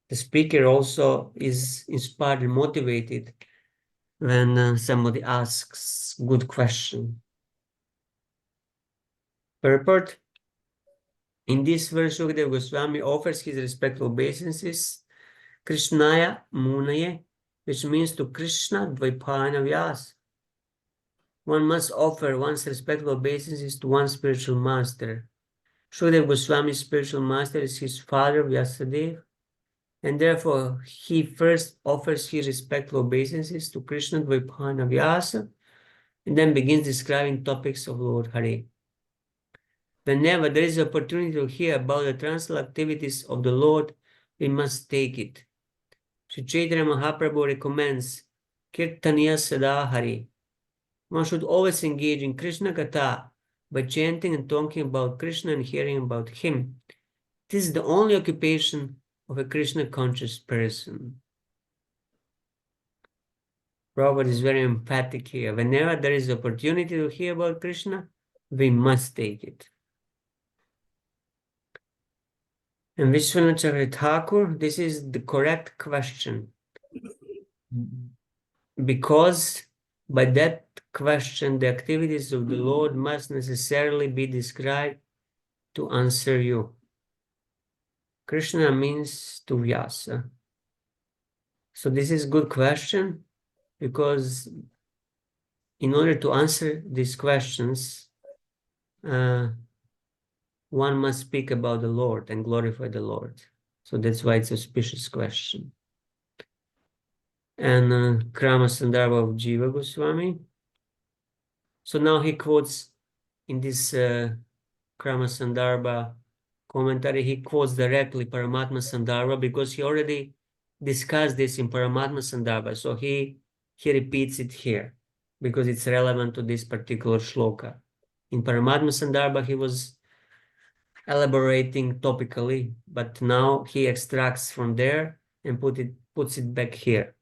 The speaker also is inspired and motivated when somebody asks good question. Purport. In this verse, Shukadeva Goswami offers his respectful obeisances Krishnaya Munaye, which means to Krishna Dvaipayana Vyas. One must offer one's respectful obeisances to one's spiritual master. Shukadeva Goswami's spiritual master is his father Vyasadeva, and therefore he first offers his respectful obeisances to Krishna Dvaipayana Vyasa, and then begins describing topics of Lord Hari. Whenever there is opportunity to hear about the transcendental activities of the Lord, we must take it. Sri Chaitanya Mahaprabhu recommends Kirtaniya Sada Hari. One should always engage in Krishna Katha by chanting and talking about Krishna and hearing about him. This is the only occupation of a Krishna conscious person. Prabhupada is very emphatic here. Whenever there is opportunity to hear about Krishna, we must take it. And Vishwanath Chakravarti Thakur, this is the correct question. Because by that question, the activities of the Lord must necessarily be described to answer you. Krishna means to Vyasa. So this is a good question because in order to answer these questions, one must speak about the Lord and glorify the Lord. So that's why it's a auspicious question. And Krama Sandarbha of Jiva Goswami. So now he quotes in this Krama Sandarbha commentary, he quotes directly Paramatma Sandarbha because he already discussed this in Paramatma Sandarbha. So he repeats it here because it's relevant to this particular shloka. In Paramatma Sandarbha, he was elaborating topically, but now he extracts from there and puts it back here.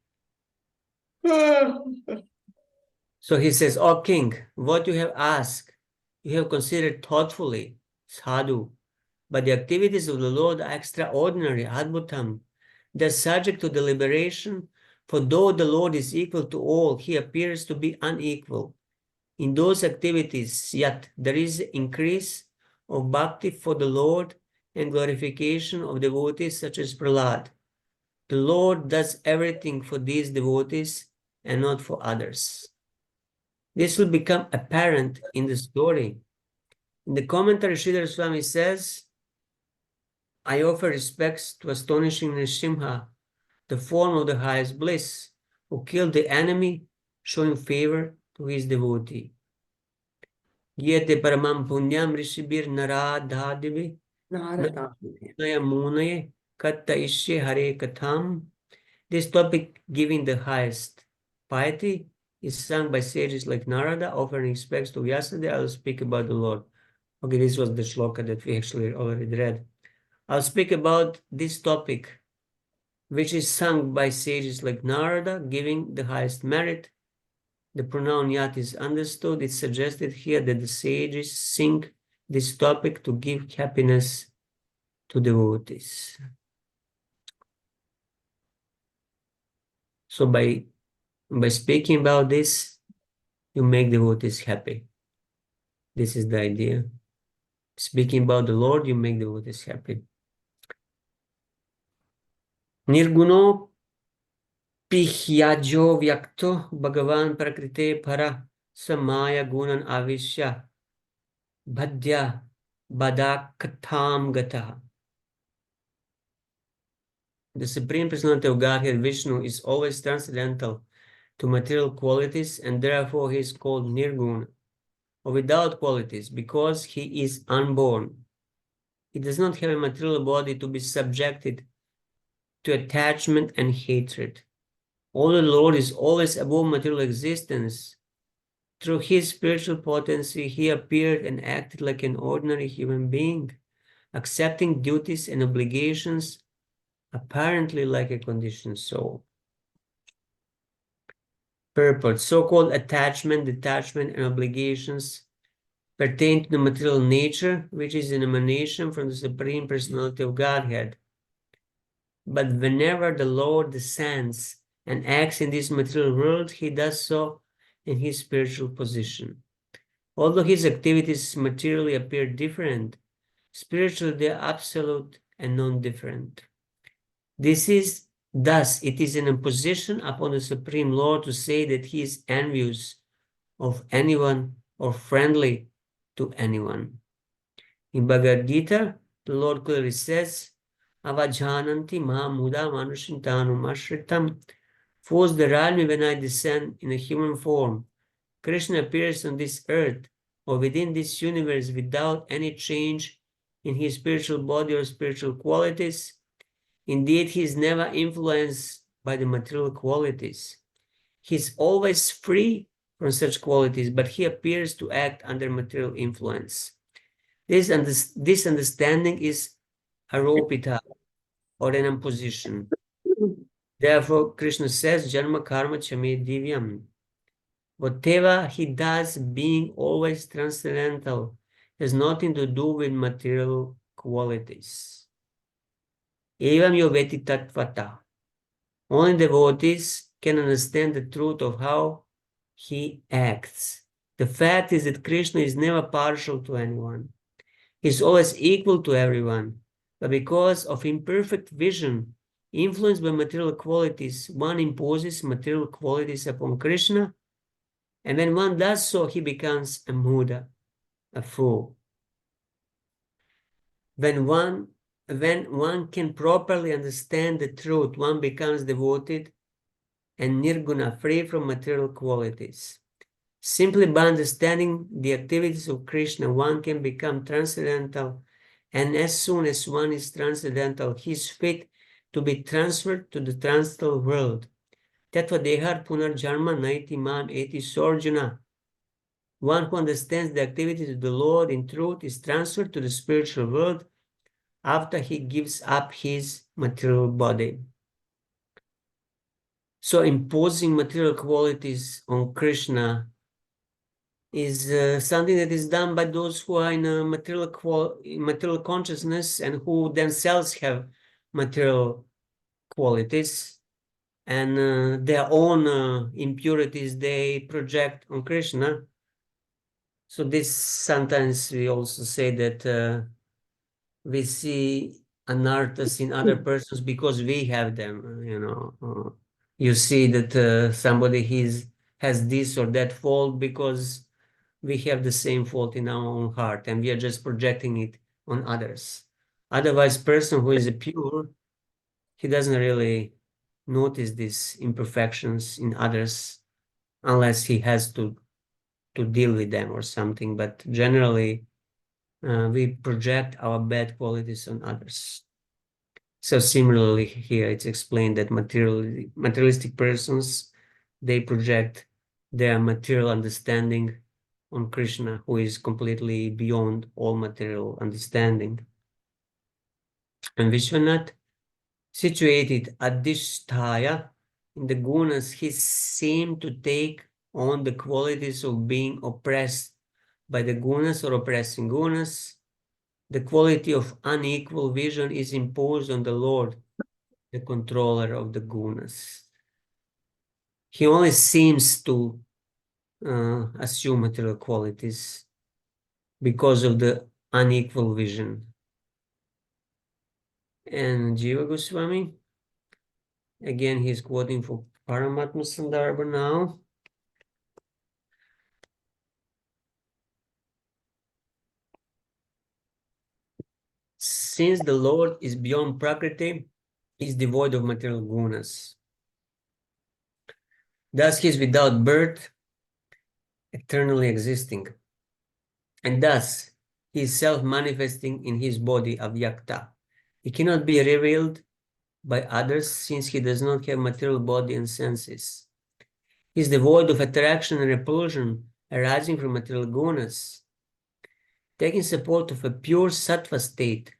So he says, O king, what you have asked, you have considered thoughtfully, sadhu, but the activities of the Lord are extraordinary, adbhutam. They're subject to deliberation, for though the Lord is equal to all, he appears to be unequal. In those activities, yet there is increase of bhakti for the Lord and glorification of devotees such as Prahlad. The Lord does everything for these devotees and not for others. This will become apparent in the story. In the commentary, Sridhar Swami says, I offer respects to astonishing Nrsimha, the form of the highest bliss, who killed the enemy, showing favor to his devotee. Yete paramam punyam rishibir naradhadivi nayamunaye katta ishe hare katham. This topic, giving the highest piety, is sung by sages like Narada, offering respects to Vyasadeva. I'll speak about the Lord. Okay, this was the shloka that we actually already read. I'll speak about this topic, which is sung by sages like Narada, giving the highest merit. The pronoun yat is understood. It's suggested here that the sages sing this topic to give happiness to devotees. So by speaking about this, you make devotees happy. This is the idea. Speaking about the Lord, you make devotees happy. Nirguno Pihyajo Vyakto Bhagavan Prakrite Para Samaya Gunan Avishya Bhadya Badakatham Gataha. The Supreme Personality of Godhead, Vishnu, is always transcendental to material qualities, and therefore he is called Nirguna, or without qualities, because he is unborn. He does not have a material body to be subjected to attachment and hatred. Although the Lord is always above material existence, through his spiritual potency, he appeared and acted like an ordinary human being, accepting duties and obligations, apparently like a conditioned soul. Purport. So-called attachment, detachment, and obligations pertain to the material nature, which is an emanation from the Supreme Personality of Godhead. But whenever the Lord descends and acts in this material world, he does so in his spiritual position. Although his activities materially appear different, spiritually they are absolute and non-different. Thus, it is an imposition upon the Supreme Lord to say that he is envious of anyone or friendly to anyone. In Bhagavad Gita, the Lord clearly says, Avajananti mahamuda manushintanum ashritam. Fools deride me when I descend in a human form. Krishna appears on this earth or within this universe without any change in his spiritual body or spiritual qualities. Indeed, he is never influenced by the material qualities. He is always free from such qualities, but he appears to act under material influence. This understanding is aropita, or an imposition. Therefore, Krishna says, Janma karma chame divyam. Whatever he does, being always transcendental, has nothing to do with material qualities. Evam yoveti tattvata. Only devotees can understand the truth of how he acts. The fact is that Krishna is never partial to anyone. He is always equal to everyone. But because of imperfect vision, influenced by material qualities, one imposes material qualities upon Krishna, and when one does so, he becomes a muda, a fool. When one can properly understand the truth, one becomes devoted and nirguna, free from material qualities. Simply by understanding the activities of Krishna, one can become transcendental, and as soon as one is transcendental, he is fit to be transferred to the transcendental world. Tattva dehar punarjarma naiti man eti sorjuna. One who understands the activities of the Lord in truth is transferred to the spiritual world after he gives up his material body. So imposing material qualities on Krishna is something that is done by those who are in a material consciousness and who themselves have material qualities, and their own impurities they project on Krishna. So this sometimes we also say that we see anarthas in other persons because we have them, you know. You see that somebody has this or that fault because we have the same fault in our own heart and we are just projecting it on others. Otherwise, person who is pure, he doesn't really notice these imperfections in others unless he has to deal with them or something. But generally, we project our bad qualities on others. So similarly here, it's explained that materialistic persons, they project their material understanding on Krishna, who is completely beyond all material understanding. And Vishwanath, situated adhisthaya in the gunas, he seemed to take on the qualities of being oppressed by the gunas or oppressing gunas. The quality of unequal vision is imposed on the Lord, the controller of the gunas. He only seems to assume material qualities because of the unequal vision. And Jiva Goswami, again, he's quoting for Paramatma Sandarbha now. Since the Lord is beyond Prakriti, he is devoid of material gunas. Thus he is without birth, eternally existing. And thus he is self-manifesting in his body avyakta. He cannot be revealed by others since he does not have material body and senses. He is devoid of attraction and repulsion arising from material gunas. Taking support of a pure sattva state,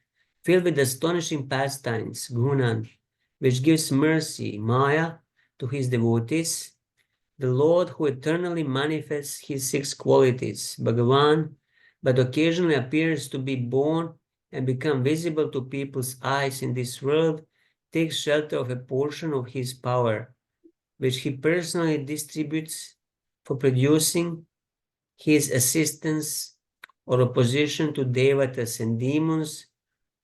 filled with astonishing pastimes, gunan, which gives mercy, maya, to his devotees, the Lord who eternally manifests his six qualities, Bhagavan, but occasionally appears to be born and become visible to people's eyes in this world, takes shelter of a portion of his power, which he personally distributes for producing his assistance or opposition to devatas and demons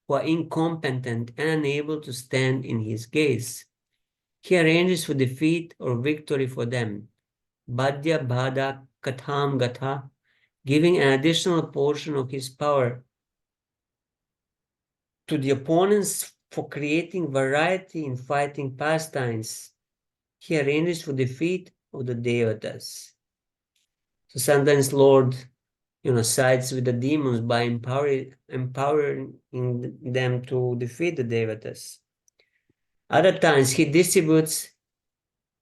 who are incompetent and unable to stand in his gaze. He arranges for defeat or victory for them, Badya Bhada Katham Gatha, giving an additional portion of his power to the opponents for creating variety in fighting pastimes. He arranges for defeat of the devatas. So sometimes Lord, sides with the demons by empowering them to defeat the devatas. Other times he distributes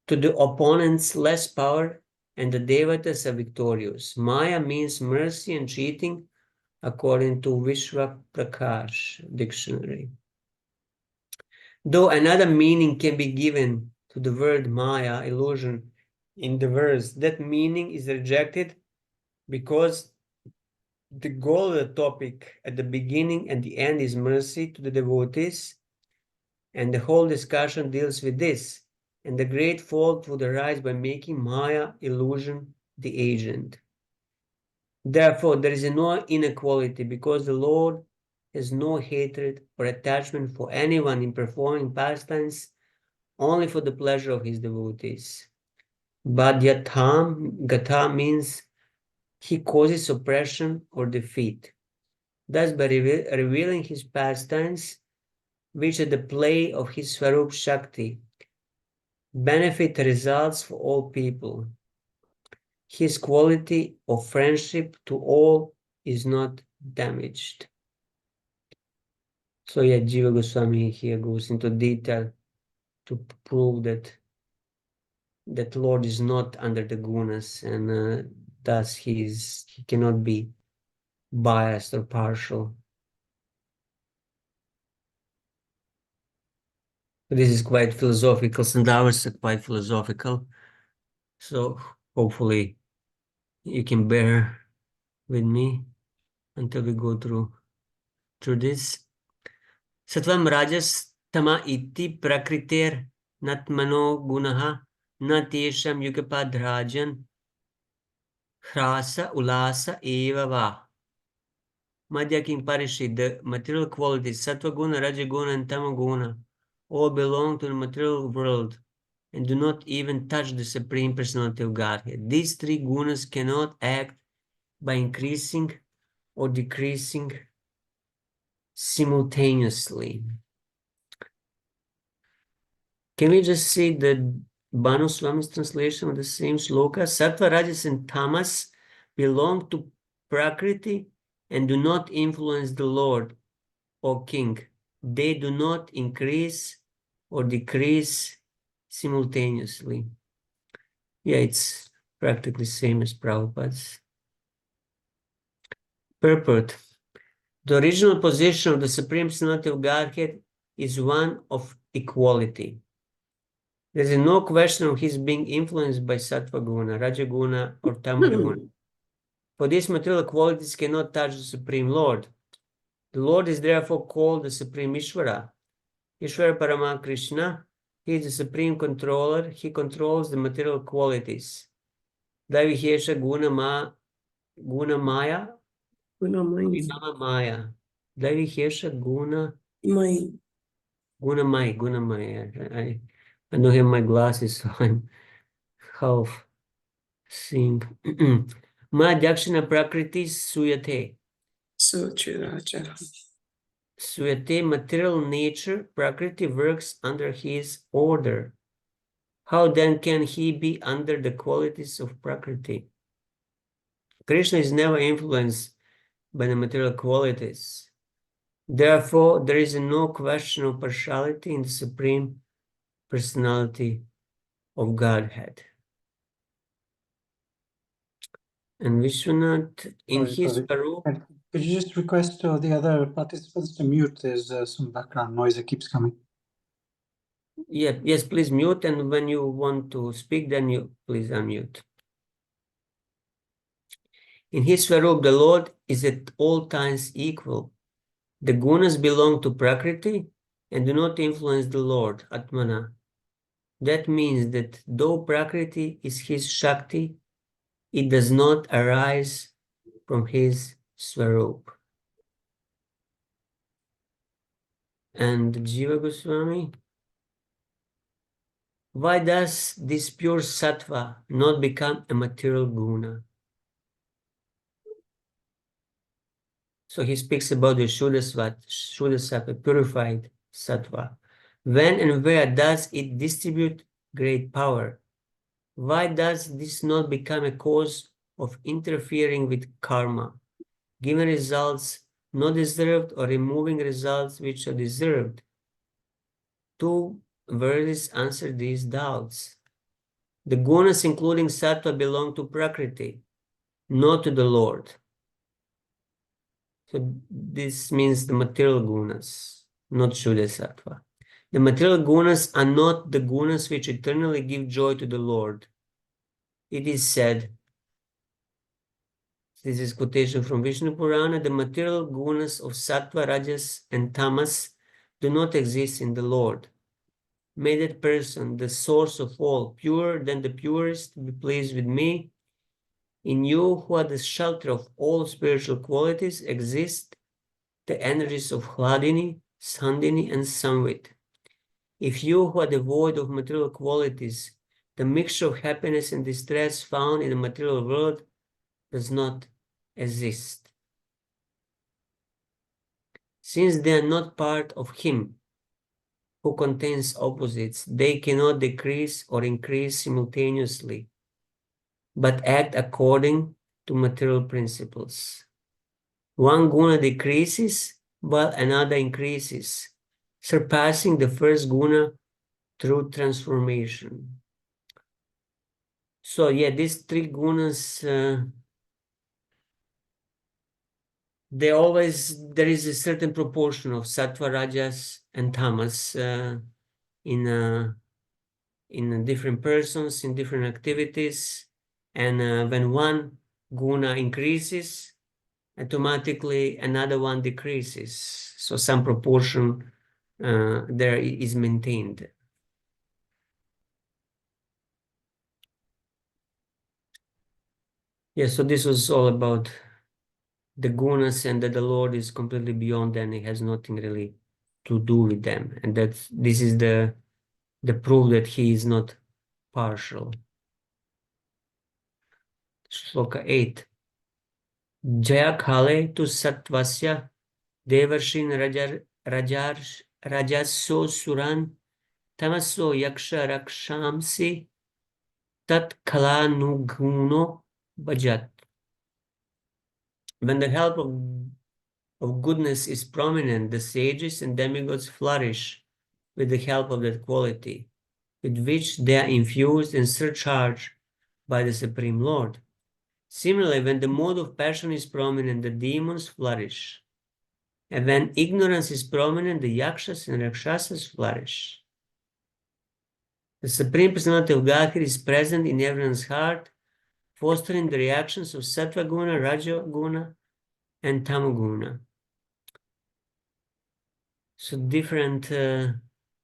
to the opponents less power and the devatas are victorious. Maya means mercy and cheating according to Vishwa Prakash dictionary. Though another meaning can be given to the word Maya, illusion, in the verse, that meaning is rejected because the goal of the topic at the beginning and the end is mercy to the devotees, and the whole discussion deals with this, and the great fault would arise by making Maya, illusion, the agent. Therefore, there is no inequality because the Lord has no hatred or attachment for anyone in performing pastimes only for the pleasure of his devotees. Badyatam Gata means he causes oppression or defeat. Thus, by revealing his pastimes, which are the play of his Swarup Shakti, benefit results for all people. His quality of friendship to all is not damaged. So yeah, Jiva Goswami here goes into detail to prove that Lord is not under the gunas, and thus he cannot be biased or partial. This is quite philosophical, and ours are quite philosophical. So hopefully you can bear with me until we go through this. Sattvam rajas tama iti prakriter natmano gunaha natesham yugapadrajan hrasa ulasa eva va. Madhya King Parishi, the material qualities, sattva guna, raja guna, and tama guna, all belong to the material world and do not even touch the Supreme Personality of Godhead. These three gunas cannot act by increasing or decreasing simultaneously. Can we just see the Bhanu Swami's translation of the same shloka? Sattva, Rajas, and Tamas belong to Prakriti and do not influence the Lord or King. They do not increase or decrease simultaneously. Yeah, it's practically same as Prabhupada's. Purport. The original position of the Supreme Personality of Godhead is one of equality. There is no question of his being influenced by Sattva Guna, Raja Guna, or Tamasa Guna. For these material qualities cannot touch the Supreme Lord. The Lord is therefore called the Supreme Ishvara. Ishvara Parama Krishna, he is the Supreme Controller. He controls the material qualities. Daivihesha Guna Maya, Gunamaya. Vinama Maya. Daivihesha Guna Mai. Gunamaya. I don't have my glasses, so I'm half seeing. Ma Dakshina Prakriti Suyate. Suchiraja. Suyate, material nature, Prakriti works under his order. How then can he be under the qualities of Prakriti? Krishna is never influenced by the material qualities. Therefore, there is no question of partiality in the Supreme Personality of Godhead. And Vishwanath, in Sorry, his Prabhu. Paru, Could you just request the other participants to mute? There's some background noise that keeps coming. yes, please mute, and when you want to speak, then you please unmute. In his Swarup, the Lord is at all times equal. The gunas belong to Prakriti and do not influence the Lord, Atmana. That means that though Prakriti is his Shakti, it does not arise from his Swarup. And Jiva Goswami, why does this pure Sattva not become a material guna? So he speaks about the Shuddha Sattva, purified Sattva. When and where does it distribute great power? Why does this not become a cause of interfering with karma, giving results not deserved or removing results which are deserved? Two verses answer these doubts. The gunas, including sattva, belong to Prakriti, not to the Lord. So this means the material gunas, not Shuddha Sattva. The material gunas are not the gunas which eternally give joy to the Lord. It is said, this is quotation from Vishnu Purana, the material gunas of Sattva, Rajas, and Tamas do not exist in the Lord. May that person, the source of all, purer than the purest, be pleased with me. In you, who are the shelter of all spiritual qualities, exist the energies of Hladini, Sandhini, and Samvit. If you, who are devoid of material qualities, the mixture of happiness and distress found in the material world does not exist. Since they are not part of him who contains opposites, they cannot decrease or increase simultaneously, but act according to material principles. One guna decreases while another increases, surpassing the first guna through transformation. So yeah, these three gunas, there is a certain proportion of sattva, rajas, and tamas in different persons, in different activities. And when one guna increases, automatically another one decreases. So some proportion there is maintained. Yeah, so this was all about the gunas, and that the Lord is completely beyond them. He has nothing really to do with them. And this is the proof that he is not partial. Shloka 8. Jaya khale tu sattvasya devarshin rajaso suran tamaso yaksha rakshamsi tat kalanuguno bhajat. When the help of goodness is prominent, the sages and demigods flourish with the help of that quality, with which they are infused and surcharged by the Supreme Lord. Similarly, when the mode of passion is prominent, the demons flourish. And when ignorance is prominent, the yakshas and rakshasas flourish. The Supreme Personality of Godhead is present in everyone's heart, fostering the reactions of Sattva Guna, Raja Guna, and Tamaguna. So different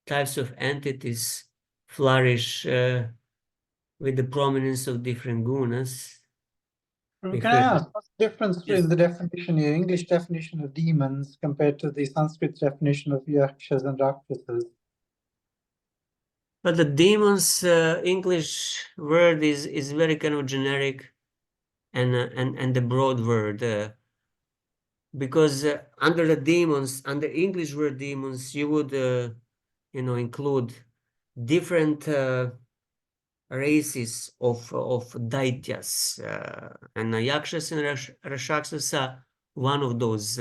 types of entities flourish with the prominence of different gunas. Can I ask, what's the difference Yes. in the definition, your English definition of demons compared to the Sanskrit definition of yakshas and rakshasas? But the demons English word is very kind of generic and the broad word. Because under the demons, under English word demons, you would include different races of daityas, and yakshas and rakshasas are one of those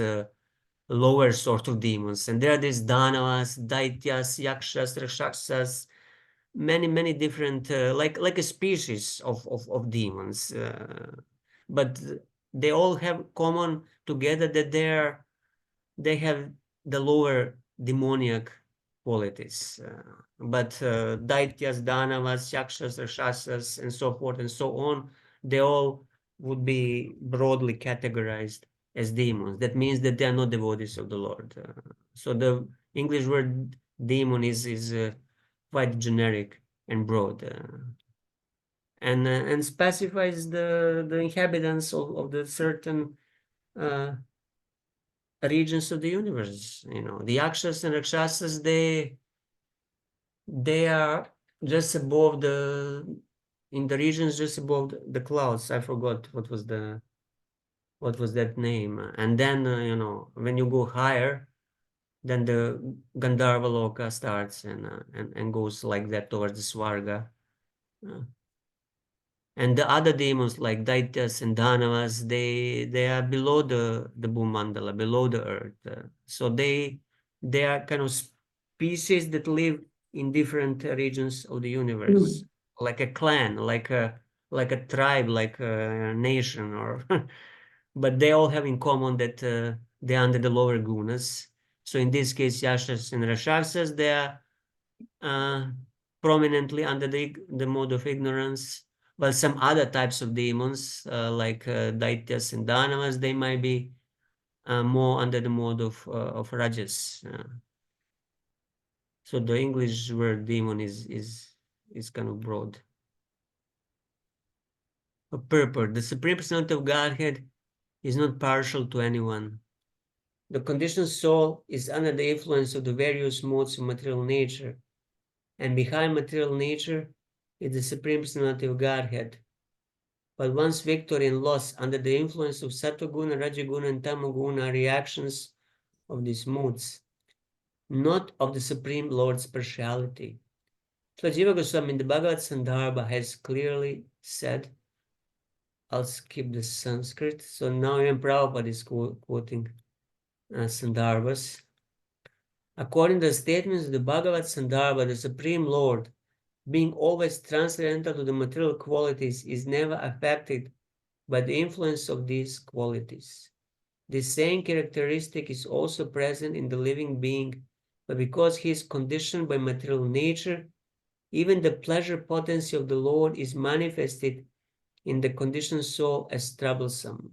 lower sort of demons. And there are these danavas, daityas, yakshas, rakshasas, many different, like a species of demons, but they all have common together that they have the lower demoniac qualities. But daityas, danavas, yakshas, rakshasas, and so forth and so on, they all would be broadly categorized as demons. That means that they are not devotees of the Lord. So the English word demon is quite generic and broad, and specifies the inhabitants of the certain regions of the universe. The yakshas and rakshasas, they are just above in the regions just above the clouds. I forgot what was that name. And then when you go higher, then the Gandharva Loka starts and goes like that towards the Swarga. And the other demons like Daityas and Dhanavas, they are below the Bhumandala, below the earth. So they are kind of species that live in different regions of the universe, like a clan, like a tribe, like a nation, or but they all have in common that they are under the lower gunas. So in this case, Yashas and Rakshasas, they are prominently under the mode of ignorance. While some other types of demons, like Daityas and Danavas, they might be more under the mode of Rajas. So the English word demon is kind of broad. A purport. The Supreme Personality of Godhead is not partial to anyone. The conditioned soul is under the influence of the various modes of material nature, and behind material nature is the Supreme Personality of Godhead. But one's victory and loss under the influence of Sattva-guna, Rajaguna, and Tamaguna are reactions of these moods, not of the Supreme Lord's partiality. So Jiva Goswami in the Bhagavad Sandarbha has clearly said, I'll skip the Sanskrit. So now even Prabhupada is quoting Sandarbhas. According to the statements of the Bhagavad Sandarbha, the Supreme Lord, being always transcendental to the material qualities, is never affected by the influence of these qualities. The same characteristic is also present in the living being, but because he is conditioned by material nature, even the pleasure potency of the Lord is manifested in the conditioned soul as troublesome.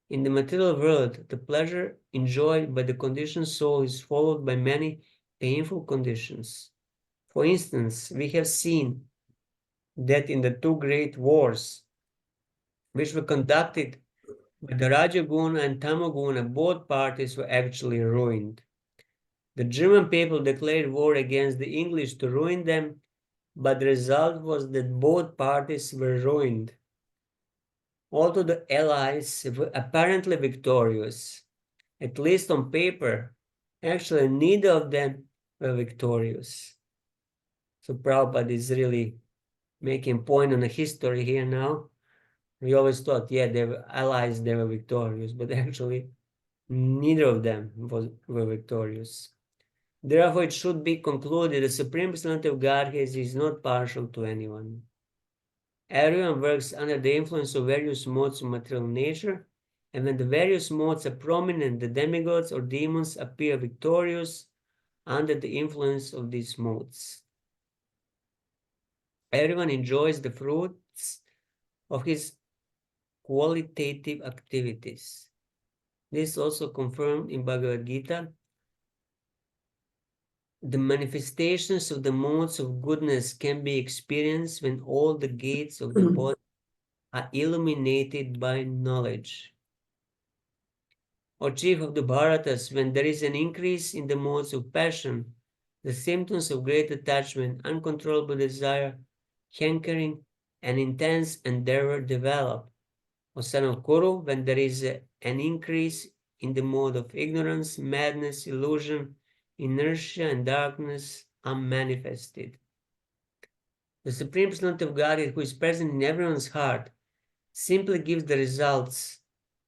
In the material world, the pleasure enjoyed by the conditioned soul is followed by many painful conditions. For instance, we have seen that in the two great wars, which were conducted by the Rajaguna and Tamaguna, both parties were actually ruined. The German people declared war against the English to ruin them, but the result was that both parties were ruined. Although the Allies were apparently victorious, at least on paper, actually neither of them were victorious. So Prabhupada is really making point on the history here now. We always thought, yeah, they were allies, they were victorious, but actually neither of them were victorious. Therefore, it should be concluded the Supreme Personality of Godhead is not partial to anyone. Everyone works under the influence of various modes of material nature, and when the various modes are prominent, the demigods or demons appear victorious under the influence of these modes. Everyone enjoys the fruits of his qualitative activities. This is also confirmed in Bhagavad Gita. The manifestations of the modes of goodness can be experienced when all the gates of the body are illuminated by knowledge. O chief of the Bharatas, when there is an increase in the modes of passion, the symptoms of great attachment, uncontrollable desire, hankering, and intense endeavor develop. O son of Kuru, when there is an increase in the mode of ignorance, madness, illusion, inertia, and darkness are manifested. The Supreme Personality of Godhead, who is present in everyone's heart, simply gives the results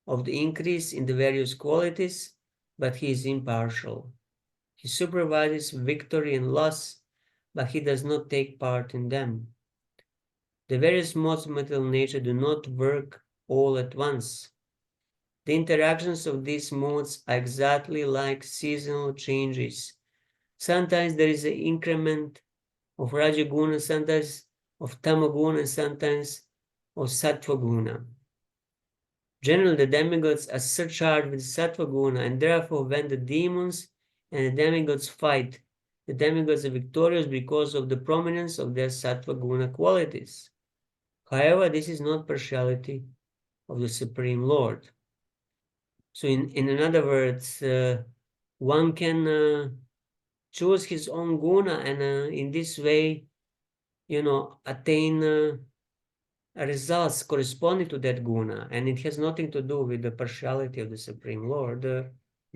of the increase in the various qualities, but he is impartial. He supervises victory and loss, but he does not take part in them. The various modes of material nature do not work all at once. The interactions of these modes are exactly like seasonal changes. Sometimes there is an increment of Rajaguna, sometimes of Tamaguna, and sometimes of Sattvaguna. Generally, the demigods are surcharged with Sattvaguna, and therefore when the demons and the demigods fight, the demigods are victorious because of the prominence of their Sattvaguna qualities. However, this is not partiality of the Supreme Lord. So in other words, one can choose his own guna and in this way, attain results corresponding to that guna, and it has nothing to do with the partiality of the Supreme Lord.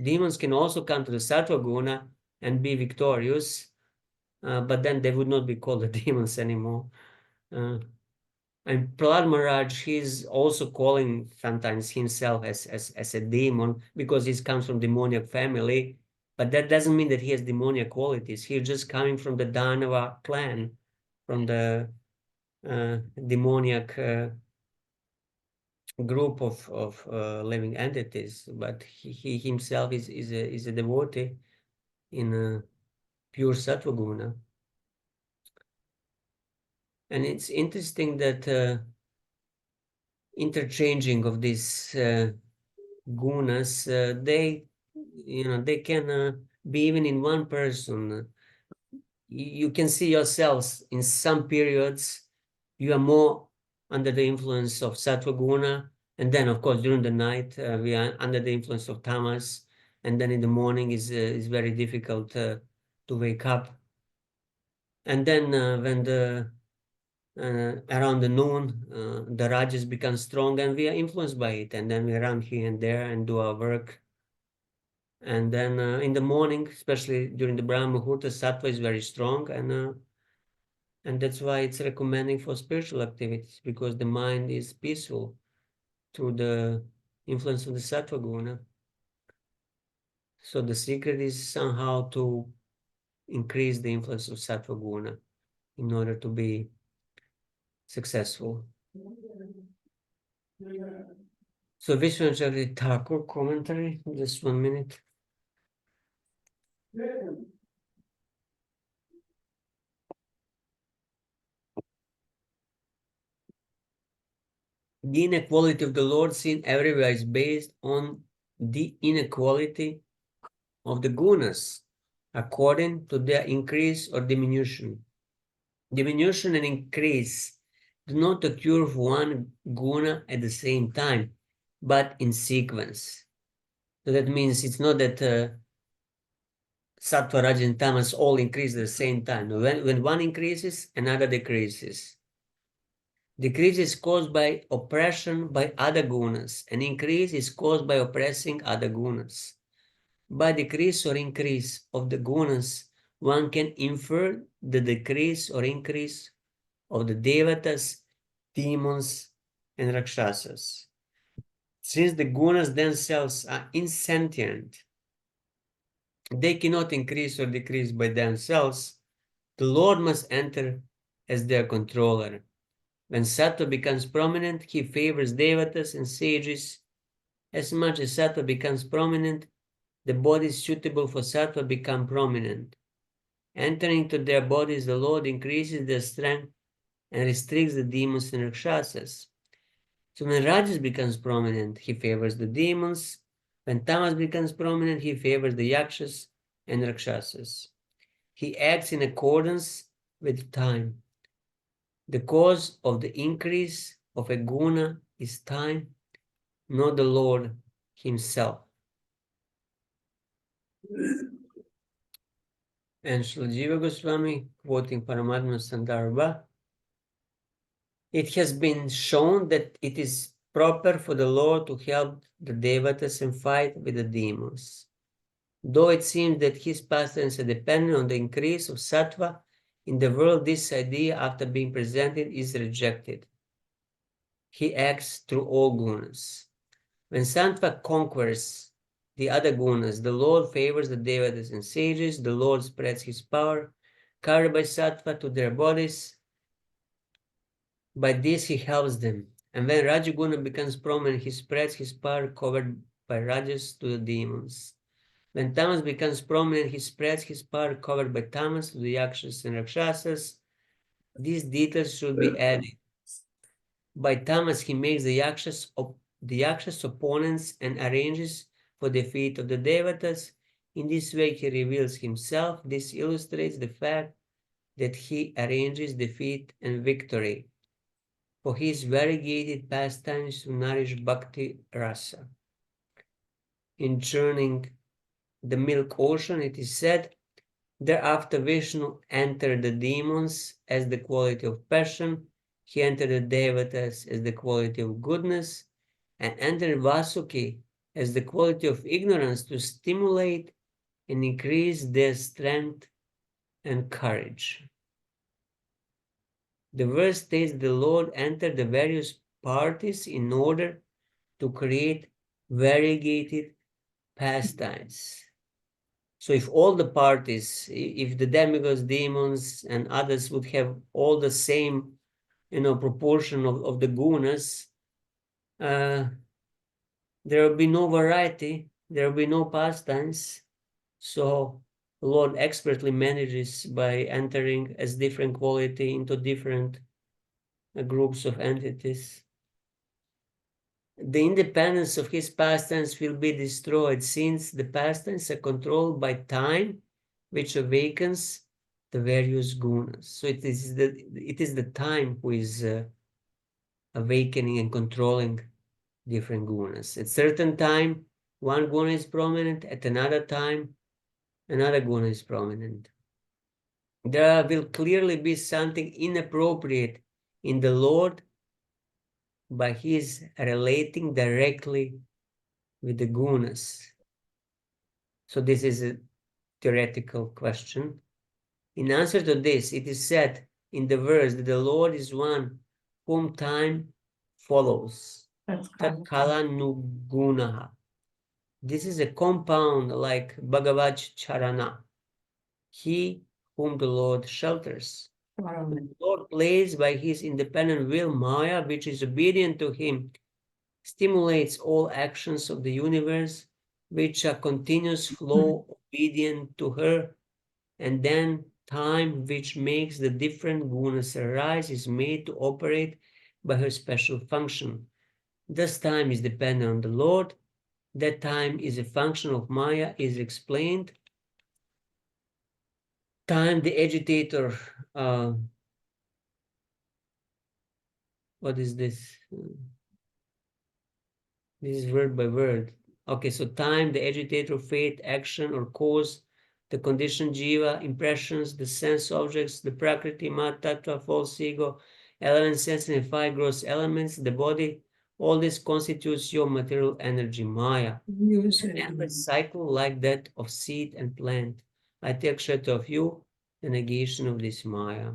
Demons can also come to the Sattva guna and be victorious, but then they would not be called the demons anymore. And Prahlad Maharaj, he's also calling sometimes himself as a demon because he comes from demoniac family, but that doesn't mean that he has demoniac qualities. He's just coming from the Danava clan, from the demoniac group of living entities, but he himself is a devotee in a pure Sattva guna. And it's interesting that interchanging of these gunas, they can be even in one person. You can see yourselves in some periods, you are more under the influence of Sattva guna, and then of course during the night we are under the influence of tamas, and then in the morning is very difficult to wake up. And then when the around the noon, the rajas become strong and we are influenced by it. And then we run here and there and do our work. And then in the morning, especially during the Brahma Muhurta, Sattva is very strong. And that's why it's recommending for spiritual activities, because the mind is peaceful through the influence of the Sattva guna. So the secret is somehow to increase the influence of Sattva guna in order to be successful. So Vishwanath Thakur commentary, just 1 minute. The inequality of the Lord seen everywhere is based on the inequality of the gunas, according to their increase or diminution. Diminution and increase do not occur for one guna at the same time, but in sequence. So that means it's not that sattva, rajas, and tamas all increase at the same time. When one increases, another decreases. Decrease is caused by oppression by other gunas, and increase is caused by oppressing other gunas. By decrease or increase of the gunas, one can infer the decrease or increase of the devatas, demons, and rakshasas. Since the gunas themselves are insentient, they cannot increase or decrease by themselves. The Lord must enter as their controller. When sattva becomes prominent, he favors devatas and sages. As much as sattva becomes prominent, the bodies suitable for sattva become prominent. Entering to their bodies, the Lord increases their strength and restricts the demons and rakshasas. So when rajas becomes prominent, he favors the demons. When tamas becomes prominent, he favors the yakshas and rakshasas. He acts in accordance with time. The cause of the increase of a guna is time, not the Lord himself. And Srila Jiva Goswami, quoting Paramatma Sandarbha, it has been shown that it is proper for the Lord to help the devatas and fight with the demons. Though it seems that his pastimes are dependent on the increase of sattva in the world, this idea, after being presented, is rejected. He acts through all gunas. When sattva conquers the other gunas, the Lord favors the devatas and sages. The Lord spreads his power, carried by sattva, to their bodies. By this he helps them. And when Rajaguna becomes prominent, he spreads his power covered by Rajas to the demons. When Tamas becomes prominent, he spreads his power covered by Tamas to the Yakshas and Rakshasas. These details should be added. By Tamas, he makes the Yakshas opponents and arranges for defeat of the Devatas. In this way, he reveals himself. This illustrates the fact that he arranges defeat and victory for his variegated pastimes to nourish bhakti rasa. In churning the milk ocean, it is said, thereafter Vishnu entered the demons as the quality of passion, he entered the devatas as the quality of goodness, and entered Vasuki as the quality of ignorance to stimulate and increase their strength and courage. The verse states the Lord entered the various parties in order to create variegated pastimes. So if all the parties, if the demigods, demons, and others would have all the same, proportion of the gunas, there will be no variety, there will be no pastimes. So the Lord expertly manages by entering as different quality into different groups of entities. The independence of his pastimes will be destroyed since the pastimes are controlled by time, which awakens the various gunas. So it is the time who is awakening and controlling different gunas. At certain time, one guna is prominent. At another time, another guna is prominent. There will clearly be something inappropriate in the Lord by his relating directly with the gunas. So this is a theoretical question. In answer to this, it is said in the verse that the Lord is one whom time follows. Tat kala nugunaha. This is a compound like Bhagavat Charana. He whom the Lord shelters. The Lord plays by his independent will Maya, which is obedient to him, stimulates all actions of the universe, which are continuous flow obedient to her, and then time, which makes the different gunas arise, is made to operate by her special function. Thus time is dependent on the Lord. That time is a function of Maya, is explained. Time, the agitator, what is this? This is word by word. Okay, so time, the agitator, fate, action or cause, the condition jiva, impressions, the sense objects, the prakriti, mat, tattva, false ego, elements, sense, and five gross elements, the body, all this constitutes your material energy, Maya. An endless cycle like that of seed and plant. I take shelter of you, the negation of this Maya.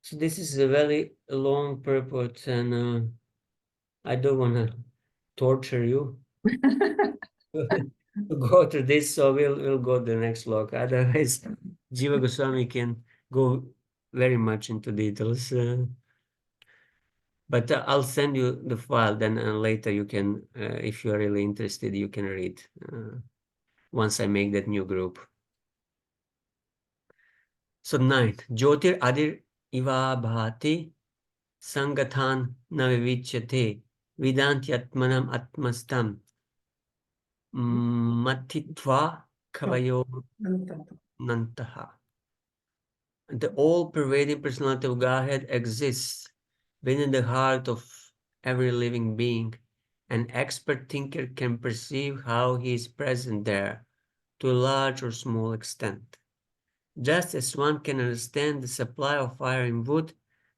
So this is a very long purport, and I don't want to torture you to go through this, so we'll go to the next slok. Otherwise, Jiva Goswami can go very much into details. But I'll send you the file, then later you can, if you're really interested, you can read once I make that new group. So 9th, Jyotir Adir Iva Bhati Sangathan Navivichyate Vidantyatmanam Atmastam Matitva Kavayo Nantaha. The all-pervading personality of Godhead exists within the heart of every living being. An expert thinker can perceive how he is present there to a large or small extent. Just as one can understand the supply of fire in wood,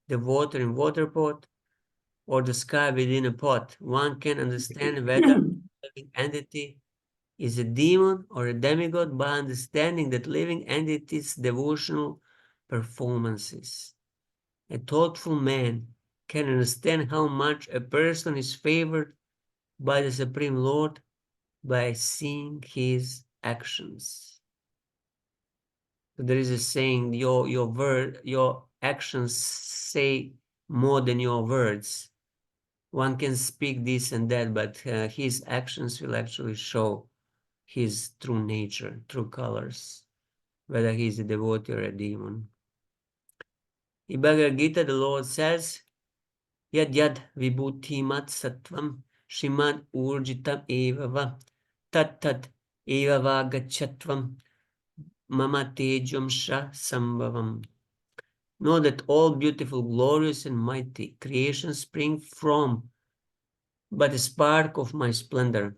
the water in water pot, or the sky within a pot, one can understand whether a living entity is a demon or a demigod by understanding that living entity's devotional performances. A thoughtful man can understand how much a person is favored by the Supreme Lord by seeing his actions. So there is a saying, your actions say more than your words. One can speak this and that, but his actions will actually show his true nature, true colors, whether he is a devotee or a demon. In Bhagavad Gita, the Lord says, Yad yad vibhutimat sattvam shrimad urjitam eva va tat tat eva va gachatvam mama tejamsha sambhavam. Know that all beautiful, glorious, and mighty creations spring from but a spark of my splendor.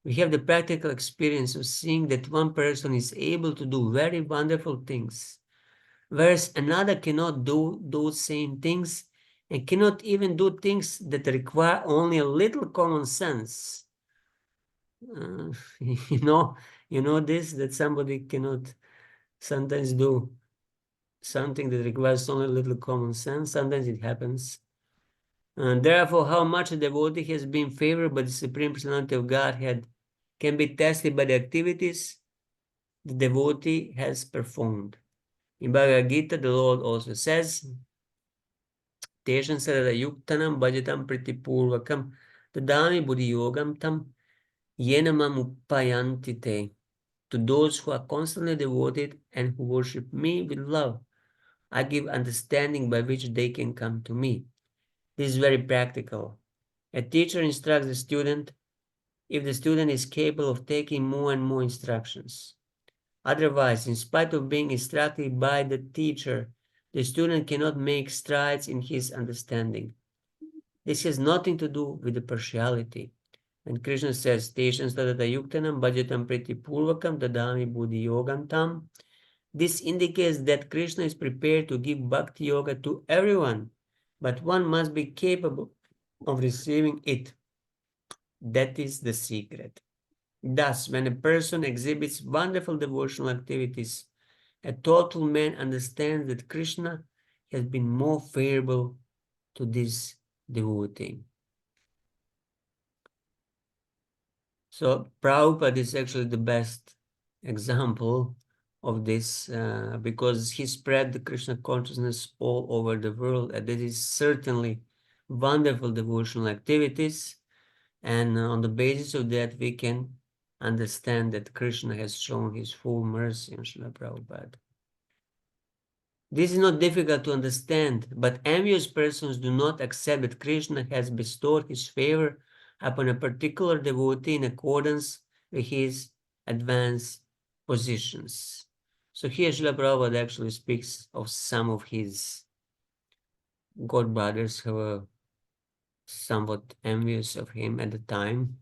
We have the practical experience of seeing that one person is able to do very wonderful things, whereas another cannot do those same things and cannot even do things that require only a little common sense. You know this, that somebody cannot sometimes do something that requires only a little common sense. Sometimes it happens. And therefore, how much a devotee has been favored by the Supreme Personality of Godhead can be tested by the activities the devotee has performed. In Bhagavad Gita, the Lord also says, Teshan sarada yuktanam bhajatam pritipurvakam tadami buddhi yogam tam yenamam uppayantite. To those who are constantly devoted and who worship me with love, I give understanding by which they can come to me. This is very practical. A teacher instructs the student if the student is capable of taking more and more instructions. Otherwise, in spite of being instructed by the teacher, the student cannot make strides in his understanding. This has nothing to do with the partiality. And Krishna says, Teshans tadata yuktanam bhajatam priti purvakam tadami buddhi yogam tam. This indicates that Krishna is prepared to give bhakti yoga to everyone, but one must be capable of receiving it. That is the secret. Thus, when a person exhibits wonderful devotional activities, a thoughtful man understands that Krishna has been more favorable to this devotee. So Prabhupada is actually the best example of this because he spread the Krishna consciousness all over the world, and that is certainly wonderful devotional activities. And on the basis of that, we can understand that Krishna has shown his full mercy on Srila Prabhupada. This is not difficult to understand, but envious persons do not accept that Krishna has bestowed his favor upon a particular devotee in accordance with his advanced positions. So here Srila Prabhupada actually speaks of some of his god brothers who were somewhat envious of him at the time.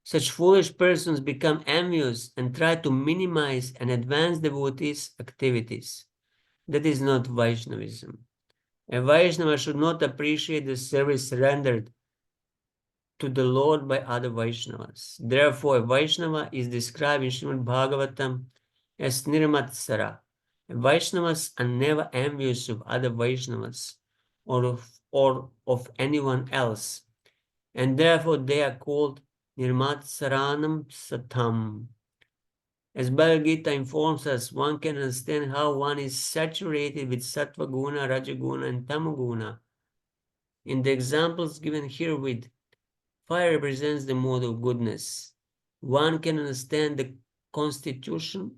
Such foolish persons become envious and try to minimize an advanced devotee's activities. That is not Vaishnavism. A Vaishnava should not appreciate the service rendered to the Lord by other Vaishnavas. Therefore, a Vaishnava is described in Srimad Bhagavatam as Nirmatsara. Vaishnavas are never envious of other Vaishnavas or of anyone else, and therefore they are called Nirmatsaranam Satam. As Bhagavad Gita informs us, one can understand how one is saturated with Sattva Guna, Rajaguna, and Tamaguna. In the examples given herewith, fire represents the mode of goodness. One can understand the constitution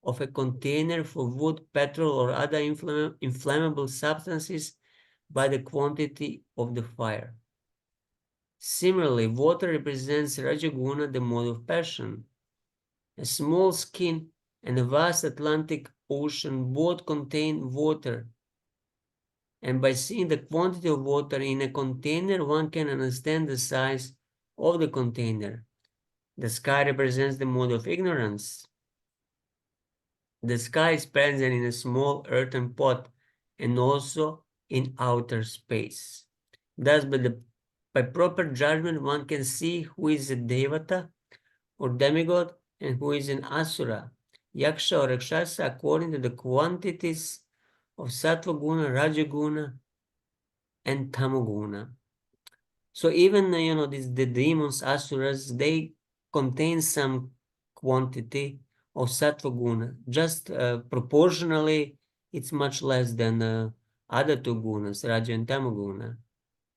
of a container for wood, petrol, or other inflammable substances by the quantity of the fire. Similarly, water represents Rajaguna, the mode of passion. A small skin and a vast Atlantic Ocean both contain water, and by seeing the quantity of water in a container, one can understand the size of the container. The sky represents the mode of ignorance. The sky is present in a small earthen pot and also in outer space. Thus, by proper judgment, one can see who is a devata or demigod and who is an asura, yaksha or rakshasa, according to the quantities of sattva guna, rajaguna, and tamaguna. So even the demons, asuras, they contain some quantity of sattva guna. Just proportionally, it's much less than other two gunas, raja and tamaguna.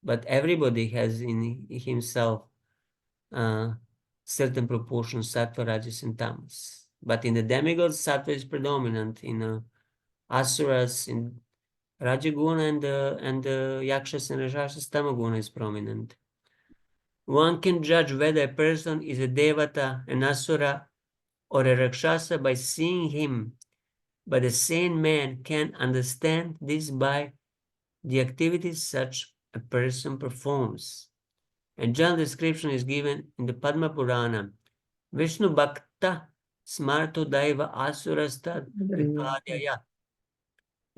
But everybody has in himself certain proportions, sattva, rajas, and tamas. But in the demigods, sattva is predominant. In asuras, in Rajaguna and Yakshas and Rajashas, Tamaguna is prominent. One can judge whether a person is a Devata, an Asura, or a Rakshasa by seeing him, but a sane man can understand this by the activities such a person performs. A general description is given in the Padma Purana. Vishnu Bhakta Smarto Daiva Asurastad Vipadyaya.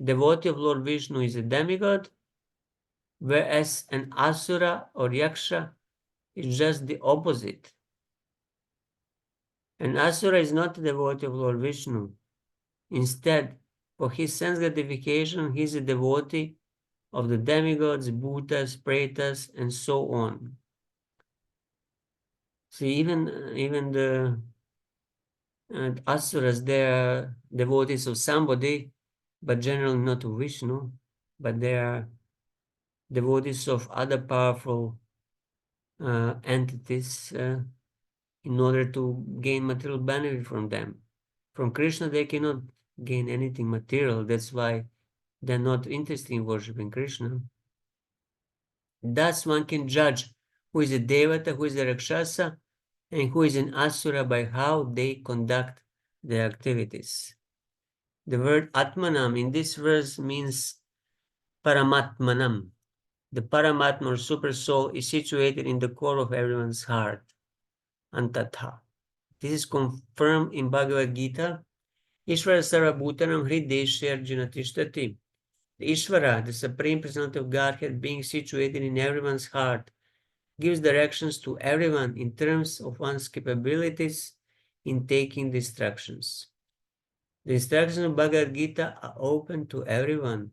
Devotee of Lord Vishnu is a demigod, whereas an asura or yaksha is just the opposite. An asura is not a devotee of Lord Vishnu. Instead, for his sense gratification, he is a devotee of the demigods, bhutas, pretas, and so on. See, even the asuras, they are devotees of somebody, but generally not of Vishnu, but they are devotees of other powerful entities in order to gain material benefit from them. From Krishna, they cannot gain anything material. That's why they're not interested in worshiping Krishna. Thus, one can judge who is a Devata, who is a Rakshasa, and who is an Asura by how they conduct their activities. The word Atmanam in this verse means Paramatmanam. The Paramatma or Super Soul is situated in the core of everyone's heart. Antatha. This is confirmed in Bhagavad Gita. Ishvara Sarvabhutanam Hrideshe Arjuna Tishtati. The Ishvara, the Supreme Personality of Godhead, being situated in everyone's heart, gives directions to everyone in terms of one's capabilities in taking the instructions. The instructions of Bhagavad Gita are open to everyone,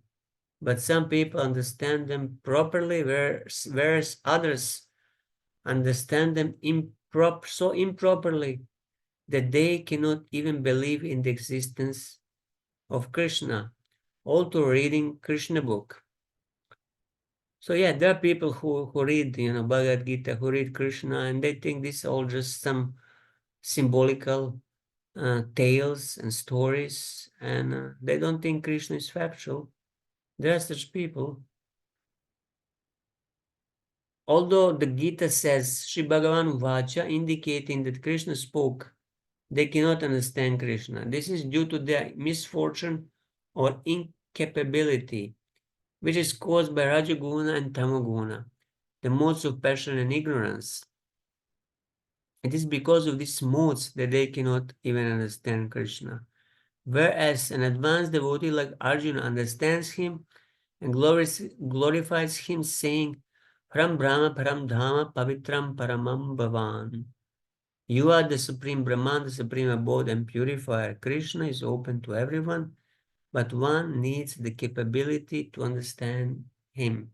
but some people understand them properly, whereas others understand them so improperly that they cannot even believe in the existence of Krishna, all through reading Krishna book. So yeah, there are people who read, Bhagavad Gita, who read Krishna, and they think this is all just some symbolical tales and stories, and they don't think Krishna is factual. There are such people. Although the Gita says Sri Bhagavan Vacha, indicating that Krishna spoke, they cannot understand Krishna. This is due to their misfortune or incapability, which is caused by Rajaguna and Tamaguna, the modes of passion and ignorance. It is because of these modes that they cannot even understand Krishna. Whereas an advanced devotee like Arjuna understands him and glorifies him, saying, Param Brahma, Param Dhama, Pavitram Paramam Bhavan. You are the supreme Brahman, the supreme abode and purifier. Krishna is open to everyone, but one needs the capability to understand him.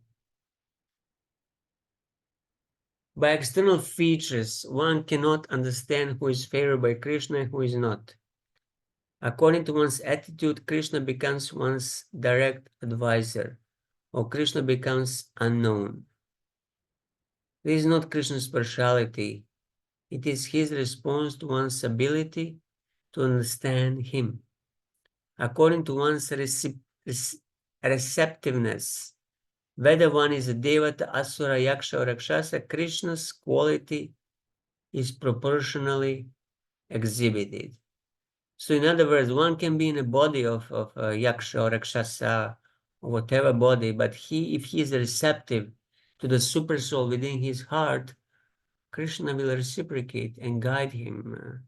By external features, one cannot understand who is favored by Krishna and who is not. According to one's attitude, Krishna becomes one's direct advisor, or Krishna becomes unknown. This is not Krishna's partiality. It is his response to one's ability to understand him. According to one's receptiveness, whether one is a Devata, Asura, Yaksha, or Rakshasa, Krishna's quality is proportionally exhibited. So in other words, one can be in a body of Yaksha or Rakshasa or whatever body, but if he is receptive to the super soul within his heart, Krishna will reciprocate and guide him.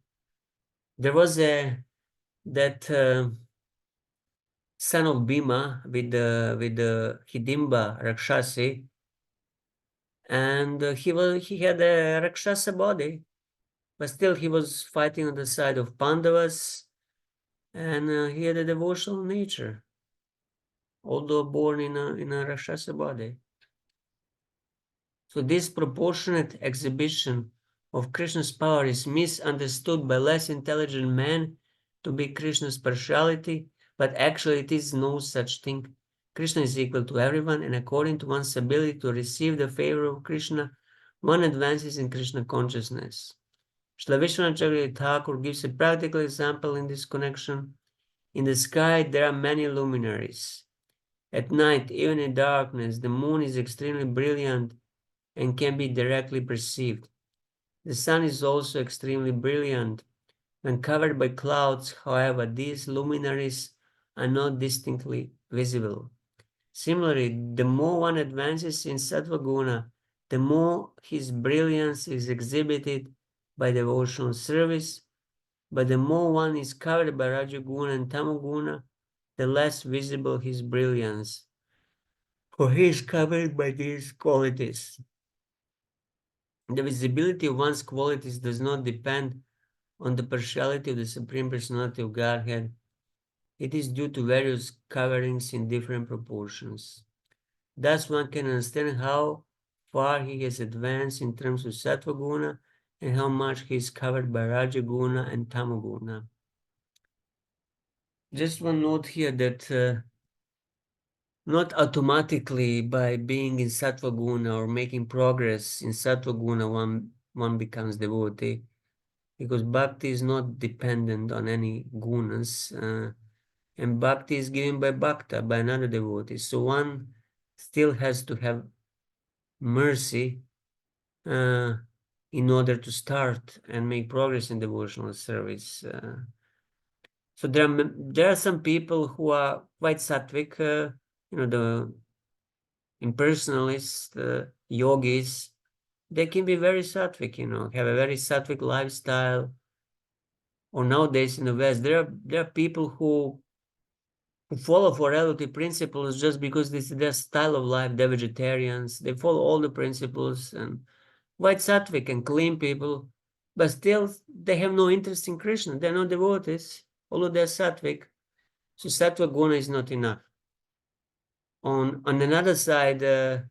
There was that son of Bhima with the Hidimba Rakshasi, and he had a Rakshasa body, but still he was fighting on the side of Pandavas, and he had a devotional nature, although born in a Rakshasa body. So this proportionate exhibition of Krishna's power is misunderstood by less intelligent men to be Krishna's partiality, but actually it is no such thing. Krishna is equal to everyone, and according to one's ability to receive the favor of Krishna, one advances in Krishna consciousness. Srila Vishwanath Chakravarti Thakur gives a practical example in this connection. In the sky, there are many luminaries. At night, even in darkness, the moon is extremely brilliant and can be directly perceived. The sun is also extremely brilliant. When covered by clouds, however, these luminaries are not distinctly visible. Similarly, the more one advances in Sattva Guna, the more his brilliance is exhibited by devotional service, but the more one is covered by Rajaguna and Tamaguna, the less visible his brilliance, for he is covered by these qualities. The visibility of one's qualities does not depend on the partiality of the Supreme Personality of Godhead. It is due to various coverings in different proportions. Thus one can understand how far he has advanced in terms of Sattva Guna and how much he is covered by Rajaguna and Tamaguna. Just one note here that not automatically by being in Sattva Guna or making progress in Sattva Guna one becomes devotee, because bhakti is not dependent on any gunas, and bhakti is given by bhakta, by another devotee. So one still has to have mercy in order to start and make progress in devotional service. So there are some people who are quite sattvic, the impersonalists, yogis. They can be very sattvic, have a very sattvic lifestyle. Or nowadays in the West, there are people who follow morality principles just because this is their style of life. They're vegetarians. They follow all the principles and quite sattvic and clean people, but still they have no interest in Krishna. They're not devotees, although they're sattvic. So sattva guna is not enough. On another side, there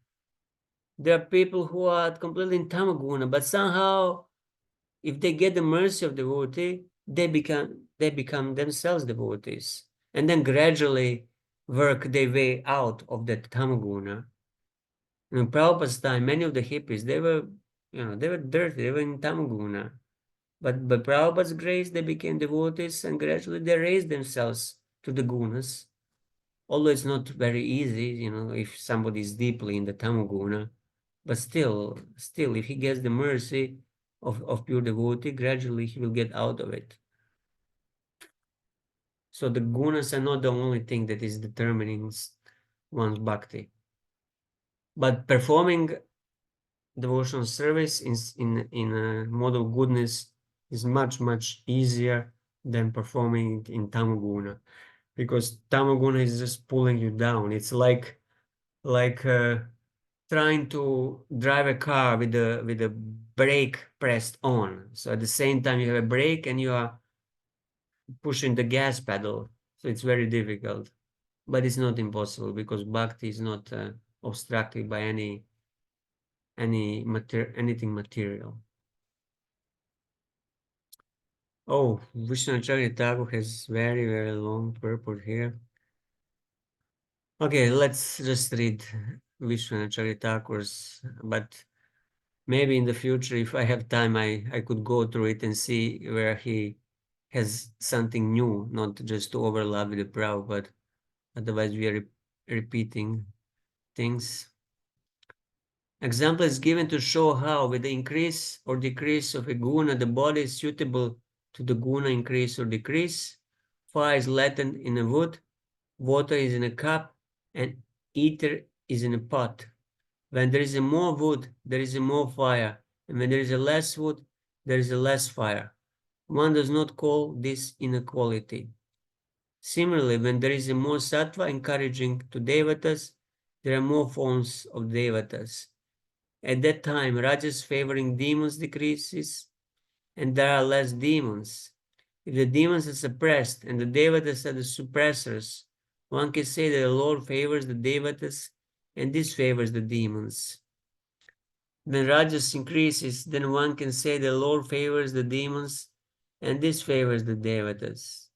are people who are completely in tamaguna, but somehow, if they get the mercy of devotee, they become themselves devotees, and then gradually work their way out of that tamaguna. In Prabhupada's time, many of the hippies, they were dirty, they were in tamaguna. But by Prabhupada's grace, they became devotees and gradually they raised themselves to the gunas. Although it's not very easy, you know, if somebody is deeply in the tamoguna, but still, if he gets the mercy of pure devotee, gradually he will get out of it. So the gunas are not the only thing that is determining one's bhakti. But performing devotional service in a mode of goodness is much easier than performing it in tamoguna, because tamoguna is just pulling you down. It's like trying to drive a car with the brake pressed on. So at the same time you have a brake and you are pushing the gas pedal. So it's very difficult, but it's not impossible because bhakti is not obstructed by anything material. Oh, Vishnacharya Thakur has very long purport here. Okay, let's just read Vishnacharya Thakur's, but maybe in the future, if I have time, I could go through it and see where he has something new, not just to overlap with the Prabhupada, but otherwise we are repeating things. Example is given to show how, with the increase or decrease of a guna, the body is suitable to the guna increase or decrease. Fire is latent in a wood, water is in a cup, and ether is in a pot. When there is a more wood, there is a more fire, and when there is a less wood, there is a less fire. One does not call this inequality. Similarly, when there is a more sattva encouraging to devatas, there are more forms of devatas. At that time, rajas favoring demons decreases, and there are less demons. If the demons are suppressed and the devatas are the suppressors, one can say that the Lord favors the devatas and this favors the demons. When rajas increases, then one can say the Lord favors the demons and this favors the devatas.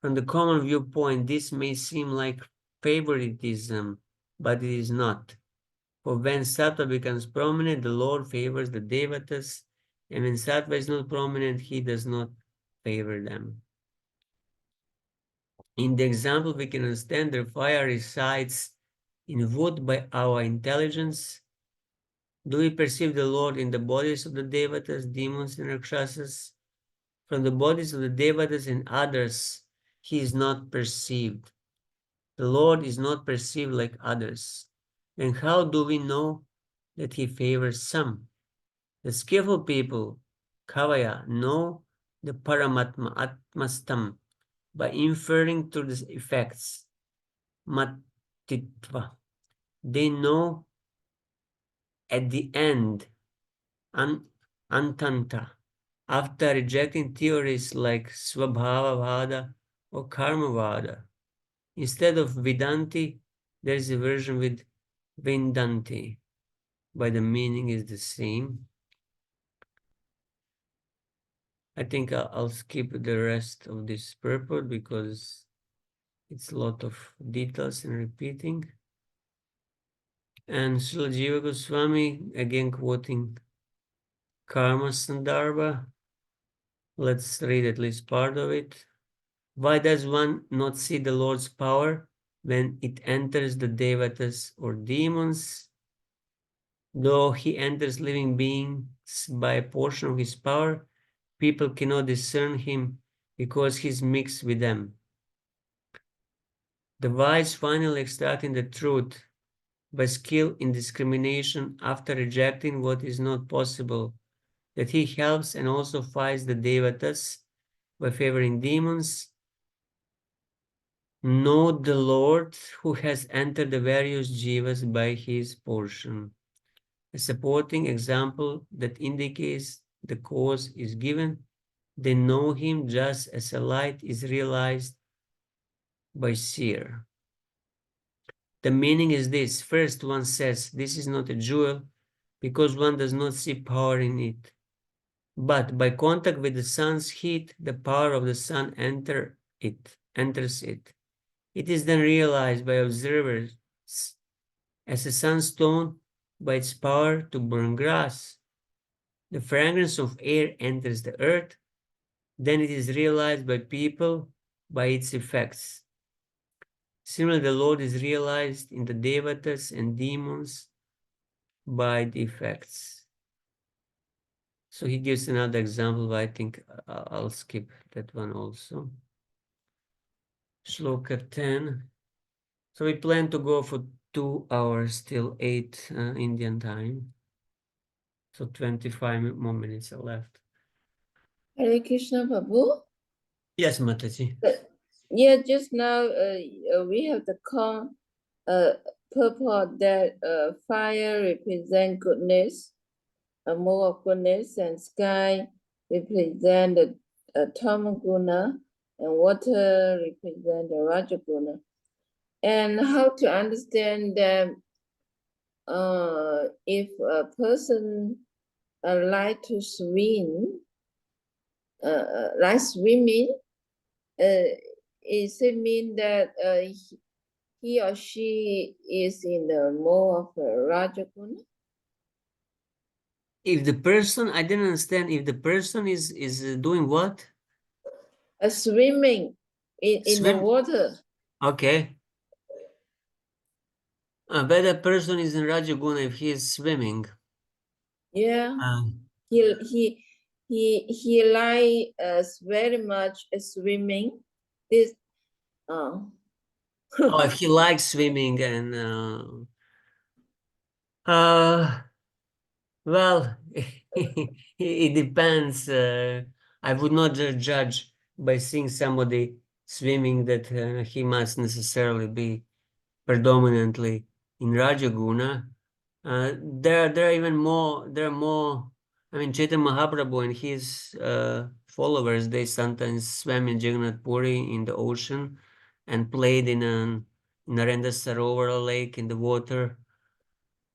From the common viewpoint, this may seem like favoritism, but it is not. For when sattva becomes prominent, the Lord favors the devatas, and when sattva is not prominent, he does not favor them. In the example, we can understand that fire resides in wood by our intelligence. Do we perceive the Lord in the bodies of the devatas, demons, and rakshasas? From the bodies of the devatas and others, he is not perceived. The Lord is not perceived like others. Then how do we know that he favors some? The skillful people, Kavaya, know the Paramatma, Atmastam, by inferring through the effects, Matitva. They know at the end, Antanta, after rejecting theories like Svabhavavada or Karmavada. Instead of Vedanti, there is a version with Vendanti, but the meaning is the same. I think I'll skip the rest of this purport because it's a lot of details and repeating. And Srila Jiva Goswami, again quoting Karma Sandarbha. Let's read at least part of it. Why does one not see the Lord's power when it enters the devatas or demons? Though he enters living beings by a portion of his power, people cannot discern him because he is mixed with them. The wise finally extracting the truth by skill in discrimination after rejecting what is not possible, that he helps and also fights the devatas by favoring demons. Know the Lord who has entered the various jivas by his portion. A supporting example that indicates the cause is given. They know him just as a light is realized by seer. The meaning is this. First, one says, this is not a jewel because one does not see power in it. But by contact with the sun's heat, the power of the sun enters it. It is then realized by observers as a sunstone by its power to burn grass. The fragrance of air enters the earth, then it is realized by people by its effects. Similarly, the Lord is realized in the devatas and demons by the effects. So he gives another example, but I think I'll skip that one also. Shloka 10. So we plan to go for 2 hours till 8 Indian time. So 25 more minutes are left. Hare Krishna, Prabhu. Yes, Mataji. Yeah, just now we have the purport that fire represent goodness, a more of goodness, and sky represent the tamaguna, and water represent the rajaguna. And how to understand that if a person like to swim, like swimming, is it mean that he or she is in the mode of rajaguna? If the person, I didn't understand, if the person is doing what? Swimming in the Swim. water. Okay. But the person is in Rajaguna if he is swimming. Yeah. Uh, He like very much swimming. This oh, if he likes swimming and well, it depends. I would not judge by seeing somebody swimming that he must necessarily be predominantly in Rajaguna. There are even more. There are more. I mean, Chaitanya Mahaprabhu and his followers, they sometimes swam in Jagannath Puri in the ocean and played in Narendra Sarovar lake in the water.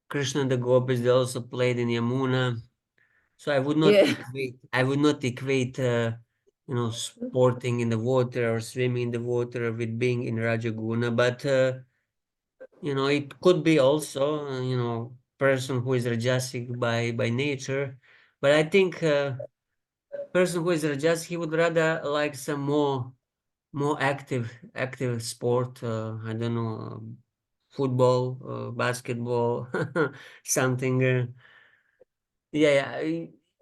Krishna and the gopis, they also played in Yamuna. So I would not yeah. equate. I would not equate. Sporting in the water or swimming in the water with being in Rajaguna, but it could be also, person who is rajasic by nature. But I think person who is rajasic, he would rather like some more active sport. I don't know, football, basketball, something.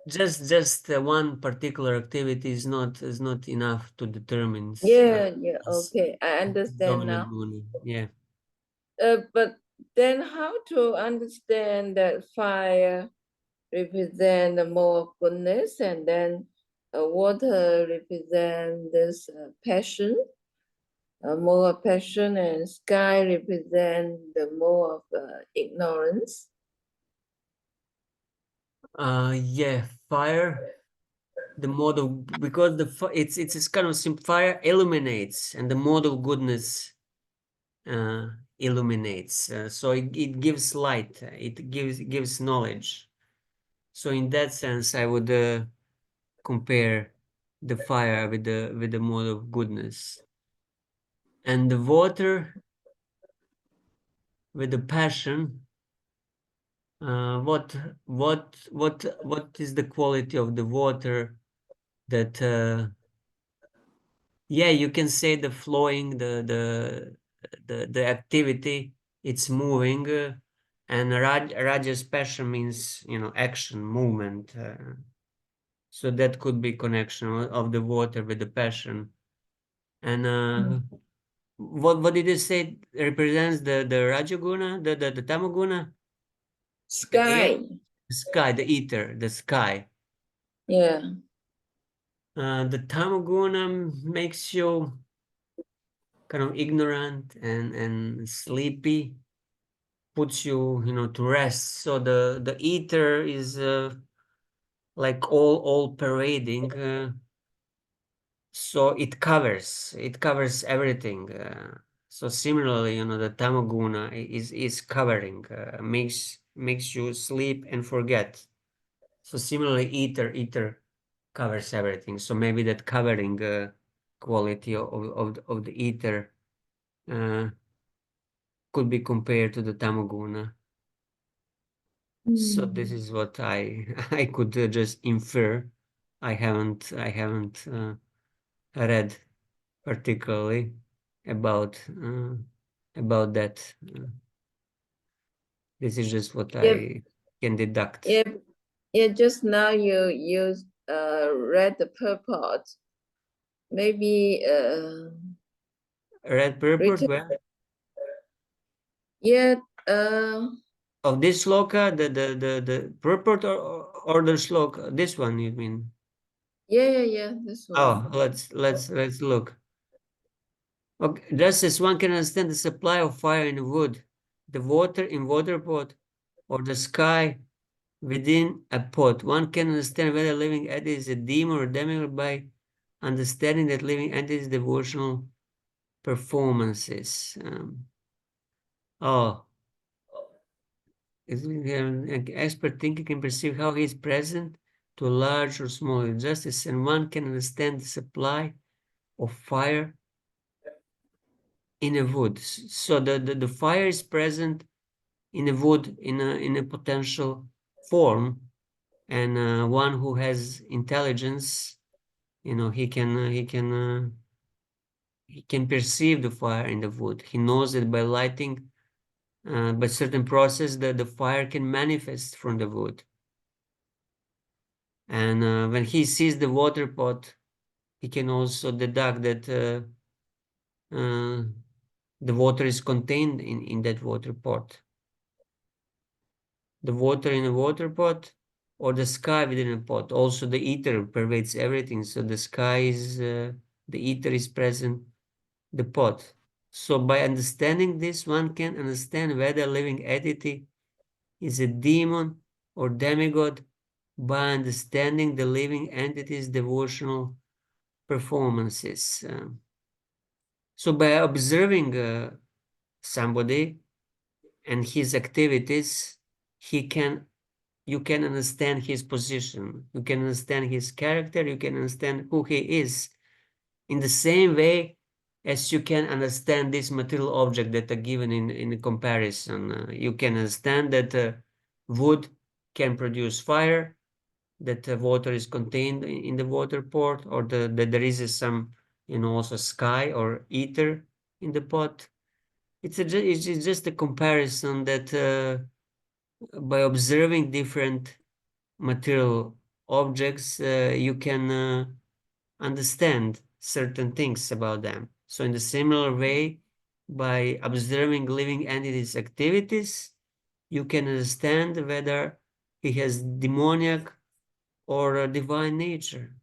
Just one particular activity is not enough to determine Yeah, as okay, I understand dominant now. guna. Yeah. But then how to understand that fire represent the more of goodness, and then water represent this passion, more of passion, and sky represent the more of ignorance. Yeah, fire. The mode of, because it's kind of fire illuminates, and the mode of goodness illuminates. So it gives light. It gives knowledge. So in that sense, I would compare the fire with the mode of goodness, and the water with the passion. What is the quality of the water that? Yeah, you can say the flowing, the activity, it's moving, and Raja's passion means action, movement. So that could be connection of the water with the passion. And what did you say represents the Rajaguna, the Tamaguna? The air, Sky, the sky, the ether, the sky. yeah. The Tamaguna makes you kind of ignorant and sleepy, puts you to rest. So the ether is like all parading, so it covers everything. So similarly, the tamaguna is covering, makes you sleep and forget. So similarly, ether covers everything. So maybe that covering quality of the ether uh, could be compared to the tamaguna. So this is what I I could just infer. I haven't read particularly about that. This is just what Yep. I can deduct. Yeah, yeah. Just now you read the purport. Maybe Read purport written. where? Yeah. Of this sloka, the purport or the sloka? This one you mean? Yeah. This one. Oh, let's look. Okay, just as one can understand the supply of fire in wood, the water in water pot, or the sky within a pot, one can understand whether living entity is a demon or demigod by understanding that living entity's devotional performances. Oh, an expert thinker can perceive how he is present to a large or small injustice, and one can understand the supply of fire in a wood. So the fire is present in a wood in a potential form, and one who has intelligence, he can perceive the fire in the wood. He knows that by lighting by certain process that the fire can manifest from the wood. And when he sees the water pot, he can also deduct that the water is contained in that water pot. The water in a water pot or the sky within a pot. Also, the ether pervades everything. So the sky is, the ether is present, the pot. So by understanding this, one can understand whether a living entity is a demon or demigod by understanding the living entity's devotional performances. So by observing somebody and his activities, you can understand his position, you can understand his character, you can understand who he is, in the same way as you can understand this material object that are given in a comparison. You can understand that wood can produce fire, that water is contained in the water pot, or that there is some, also sky or ether in the pot. It's just a comparison that by observing different material objects, you can understand certain things about them. So in the similar way, by observing living entities' activities, you can understand whether he has demoniac or a divine nature.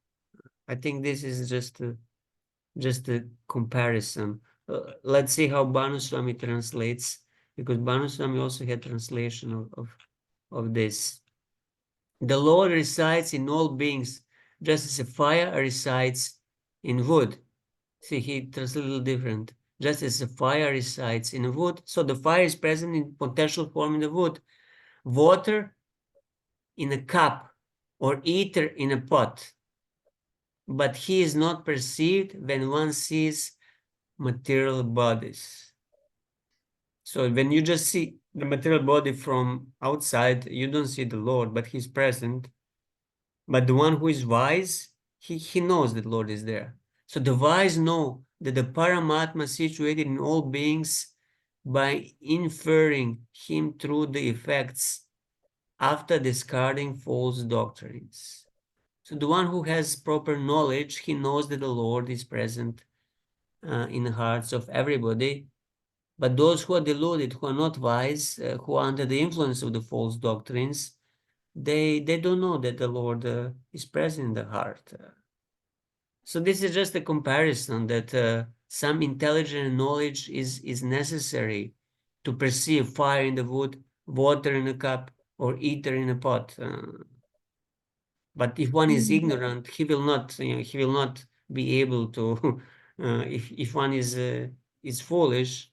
I think this is just a comparison. Let's see how Banuswami translates, because Banuswami also had translation of this. The Lord resides in all beings, just as a fire resides in wood. See, he translates a little different. Just as a fire resides in a wood, so the fire is present in potential form in the wood. Water in a cup or ether in a pot. But he is not perceived when one sees material bodies. So when you just see the material body from outside, you don't see the Lord, but he's present. But the one who is wise, he knows that Lord is there. So the wise know that the Paramatma is situated in all beings by inferring him through the effects after discarding false doctrines. So the one who has proper knowledge, he knows that the Lord is present in the hearts of everybody. But those who are deluded, who are not wise, who are under the influence of the false doctrines, they don't know that the Lord is present in the heart. So this is just a comparison that some intelligent knowledge is necessary to perceive fire in the wood, water in a cup, or ether in a pot. But if one is ignorant, he will not be able to. If one is foolish,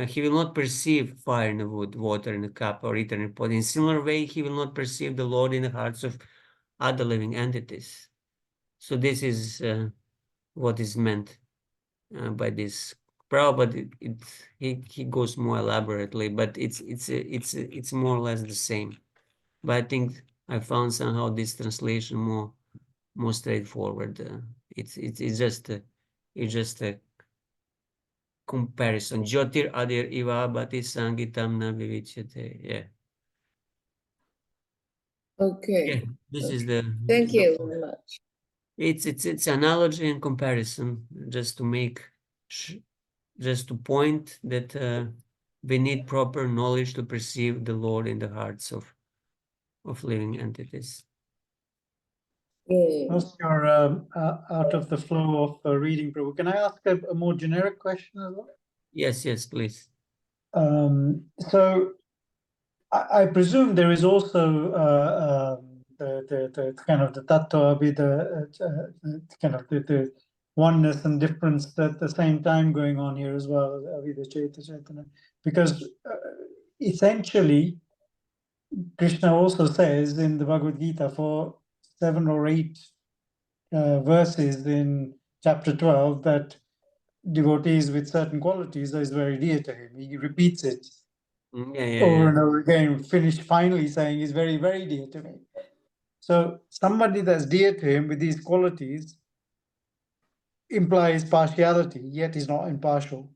he will not perceive fire in the wood, water in a cup, or ether in a pot. In similar way, he will not perceive the Lord in the hearts of other living entities. So this is what is meant by this. Probably he goes more elaborately, but it's more or less the same. But I think I found somehow this translation more straightforward. It's just a comparison. Jyotir adir iva bhati sangitam na vivichyate. Yeah. Okay. Yeah. This is Okay. the. Thank you very much. It's analogy and comparison, just to make, just to point that we need proper knowledge to perceive the Lord in the hearts of living entities. Yeah. Whilst you're out of the flow of reading, Prabhu, can I ask a more generic question as well? Yes, please. So I presume there is also the kind of the tattva with the kind of the oneness and difference at the same time going on here as well, Avida Chaitanya, because essentially Krishna also says in the Bhagavad Gita for 7 or 8 verses in chapter 12 that devotees with certain qualities is very dear to him. He repeats it over and over again, finally saying he's very, very dear to me. So somebody that's dear to him with these qualities implies partiality, yet he's not impartial.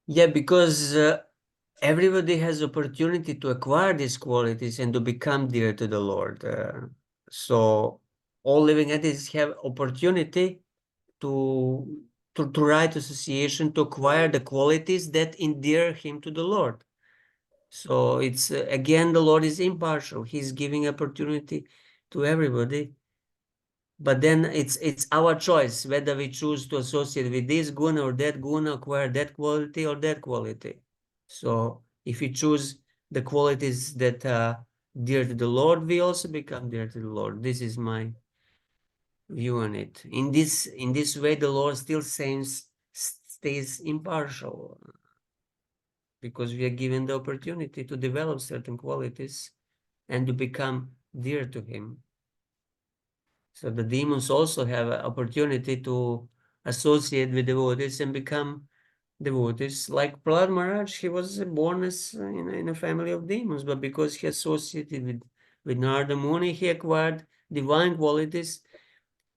Yeah, because everybody has opportunity to acquire these qualities and to become dear to the Lord. So all living entities have opportunity to right association, to acquire the qualities that endear him to the Lord. So it's again, the Lord is impartial. He's giving opportunity to everybody. But then it's our choice whether we choose to associate with this guna or that guna, acquire that quality or that quality. So if we choose the qualities that are dear to the Lord, we also become dear to the Lord. This is my view on it. In this way, the Lord still stays impartial, because we are given the opportunity to develop certain qualities and to become dear to him. So the demons also have an opportunity to associate with devotees and become devotees. Like Prahlad Maharaj, he was born as in a family of demons, but because he associated with Narada Muni, he acquired divine qualities,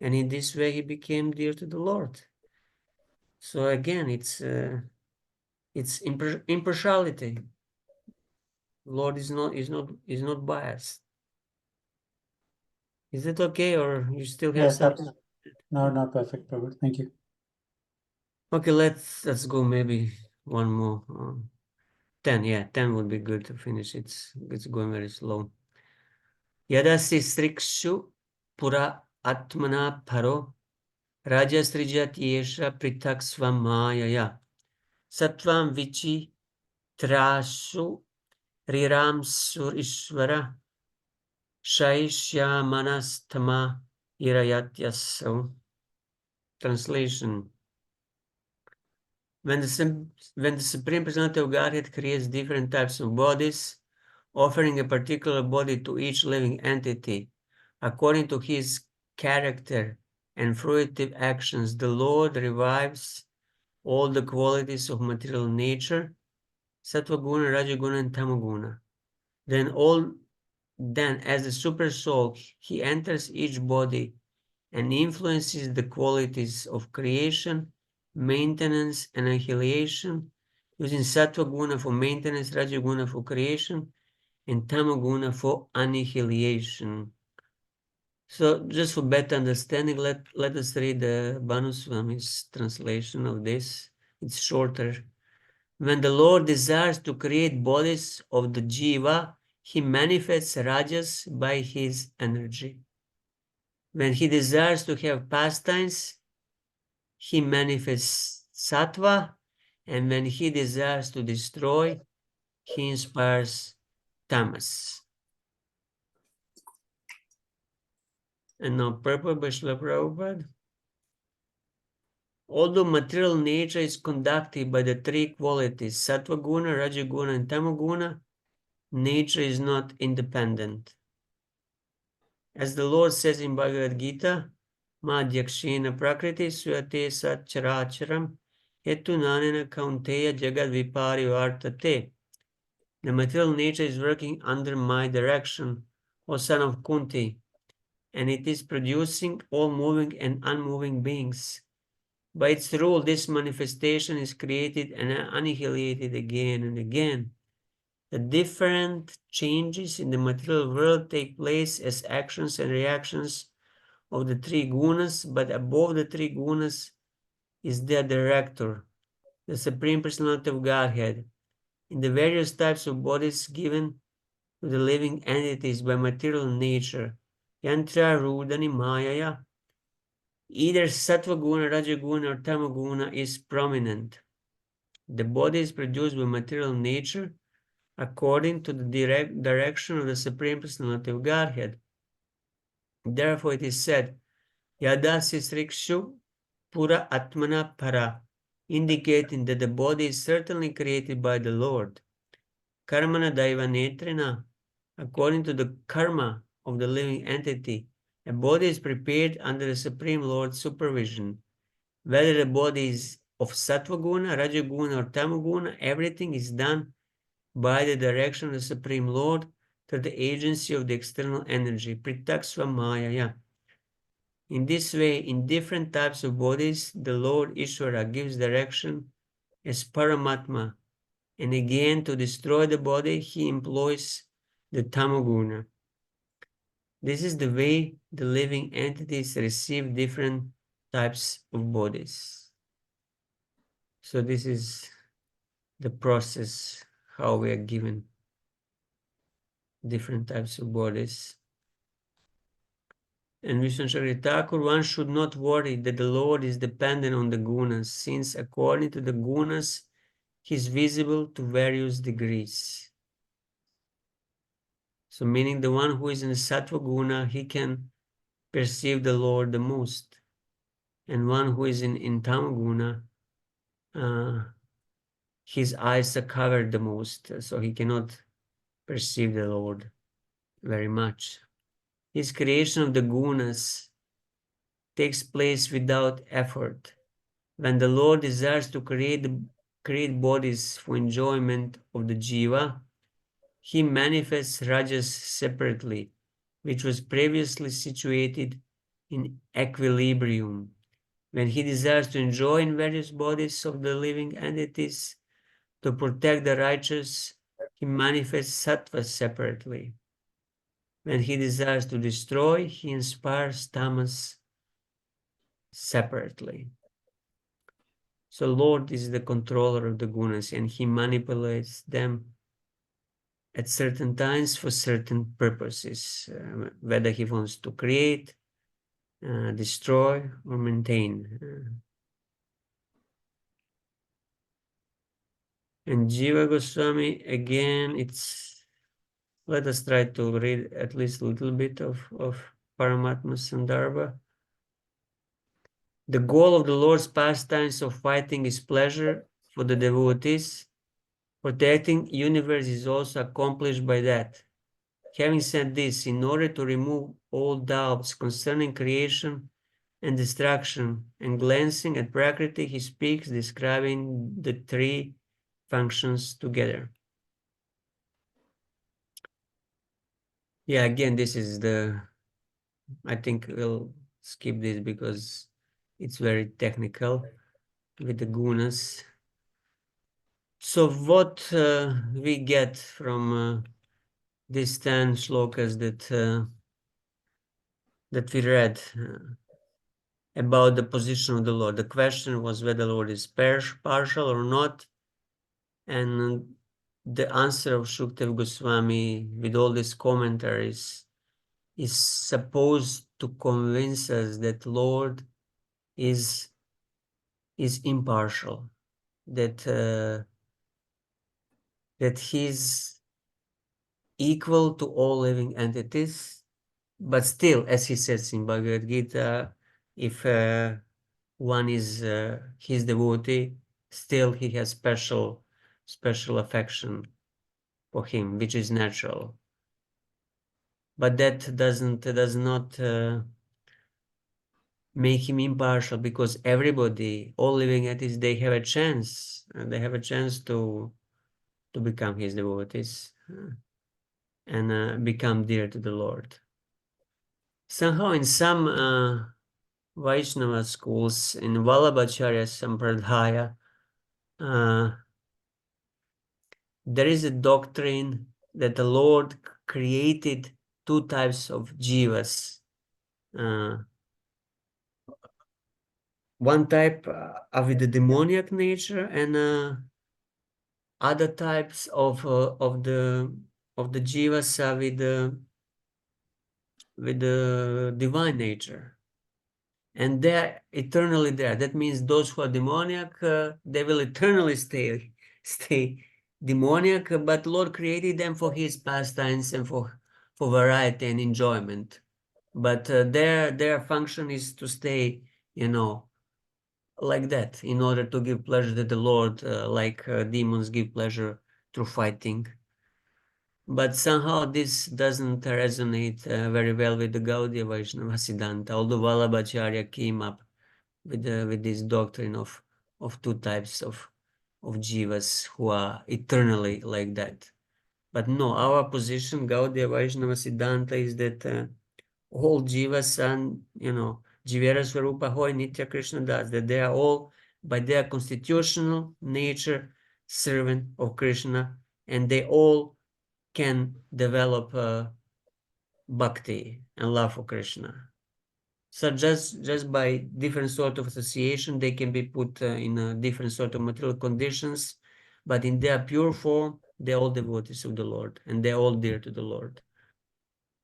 and in this way he became dear to the Lord. So again, it's impartiality. Lord is not biased. Is it okay, or you still have Yes, something? no, perfect, Prabhu. Thank you. Okay, let's go maybe one more. 10, yeah, 10 would be good to finish. It's going very slow. Yadasi strikshu pura atmana paro rajasrijat yesha pritak svamayaya satvam vichi trashu riram surishvara shaishya manastama irayatyaso. Translation. When the Supreme Personality of Godhead creates different types of bodies, offering a particular body to each living entity, according to his character and fruitive actions, the Lord revives all the qualities of material nature, sattva guna, rajaguna, and tamaguna. Then as the super soul, he enters each body and influences the qualities of creation, maintenance, and annihilation, using sattva guna for maintenance, rajaguna for creation, and tamaguna for annihilation. So just for better understanding, let us read the Bhanuswami's translation of this. It's shorter. When the Lord desires to create bodies of the jiva, he manifests rajas by his energy. When he desires to have pastimes, he manifests sattva, and when he desires to destroy, he inspires tamas. And now purport by Srila Prabhupada. Although material nature is conducted by the three qualities, sattva guna, rajaguna, and tamaguna, nature is not independent. As the Lord says in Bhagavad Gita, Madhyakshena prakriti swate satcharacharam hetunanena kaunteya jagad viparivartate. The material nature is working under my direction, O son of Kunti, and it is producing all moving and unmoving beings. By its rule, this manifestation is created and annihilated again and again. The different changes in the material world take place as actions and reactions of the three gunas, but above the three gunas is the director, the Supreme Personality of Godhead. In the various types of bodies given to the living entities by material nature, yantra, rudani, mayaya, either sattva guna, raja guna, or tama guna is prominent. The body is produced by material nature according to the direction of the Supreme Personality of Godhead. Therefore, it is said, Yadasi Srikshu Pura Atmana Para, indicating that the body is certainly created by the Lord. Karmana Daiva Netrina, according to the karma of the living entity, a body is prepared under the Supreme Lord's supervision. Whether the body is of Sattva Guna, Raja Guna, or Tama Guna, everything is done by the direction of the Supreme Lord through the agency of the external energy, Pritaksva Mayaya. In this way, in different types of bodies, the Lord Ishvara gives direction as Paramatma, and again to destroy the body, he employs the Tamaguna. This is the way the living entities receive different types of bodies. So this is the process, how we are given different types of bodies. And Vishnu Shakti Thakur, one should not worry that the Lord is dependent on the gunas, since according to the gunas, he is visible to various degrees. So meaning the one who is in the Sattva Guna, he can perceive the Lord the most. And one who is in Tama Guna, his eyes are covered the most, so he cannot perceive the Lord very much. His creation of the gunas takes place without effort. When the Lord desires to create bodies for enjoyment of the jiva, he manifests rajas separately, which was previously situated in equilibrium. When he desires to enjoy in various bodies of the living entities to protect the righteous, he manifests sattva separately. When he desires to destroy, he inspires tamas separately. So Lord is the controller of the gunas, and he manipulates them at certain times for certain purposes, whether he wants to create, destroy, or maintain. And Jiva Goswami, again, let us try to read at least a little bit of Paramatma Sandarbha. The goal of the Lord's pastimes of fighting is pleasure for the devotees. Protecting universe is also accomplished by that. Having said this, in order to remove all doubts concerning creation and destruction, and glancing at Prakriti, he speaks describing the three functions together. Yeah, again, this is I think we'll skip this because it's very technical with the gunas. So what we get from these 10 shlokas that we read about the position of the Lord. The question was whether the Lord is partial or not. And the answer of Shukdev Goswami with all these commentaries is supposed to convince us that Lord is impartial, that he's equal to all living entities, but still, as he says in Bhagavad Gita, if one is his devotee, still he has special affection for him, which is natural. But that does not make him impartial, because everybody, all living entities, they have a chance, and they have a chance to to become his devotees and become dear to the Lord. Somehow in some Vaishnava schools, in Vallabhacharya Sampradaya, there is a doctrine that the Lord created two types of jivas. One type are with the demoniac nature, and other types of the jivas are with the divine nature, and they're eternally there. That means those who are demoniac, they will eternally stay demoniac. But Lord created them for His pastimes and for variety and enjoyment. But their function is to stay, like that, in order to give pleasure to the Lord, like demons give pleasure through fighting. But somehow this doesn't resonate very well with the Gaudiya Vaishnava Siddhanta, although Vallabhacharya came up with this doctrine of two types of jivas who are eternally like that. But no, our position, Gaudiya Vaishnava Siddhanta, is that all jivas and, Jivera Swarupa Hoy Nitya Krishna Das, that they are all by their constitutional nature servant of Krishna, and they all can develop bhakti and love for Krishna. So just by different sort of association, they can be put in different sort of material conditions, but in their pure form, they're all devotees of the Lord, and they're all dear to the Lord.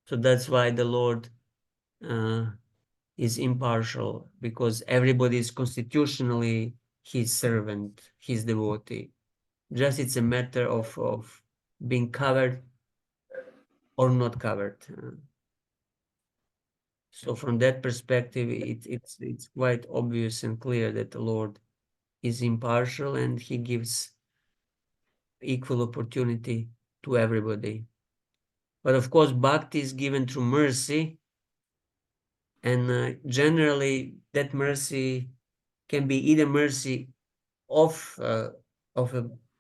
So that's why the Lord is impartial, because everybody is constitutionally His servant, His devotee. Just it's a matter of being covered or not covered. So from that perspective, it's quite obvious and clear that the Lord is impartial and He gives equal opportunity to everybody. But of course, bhakti is given through mercy, and generally that mercy can be either mercy of a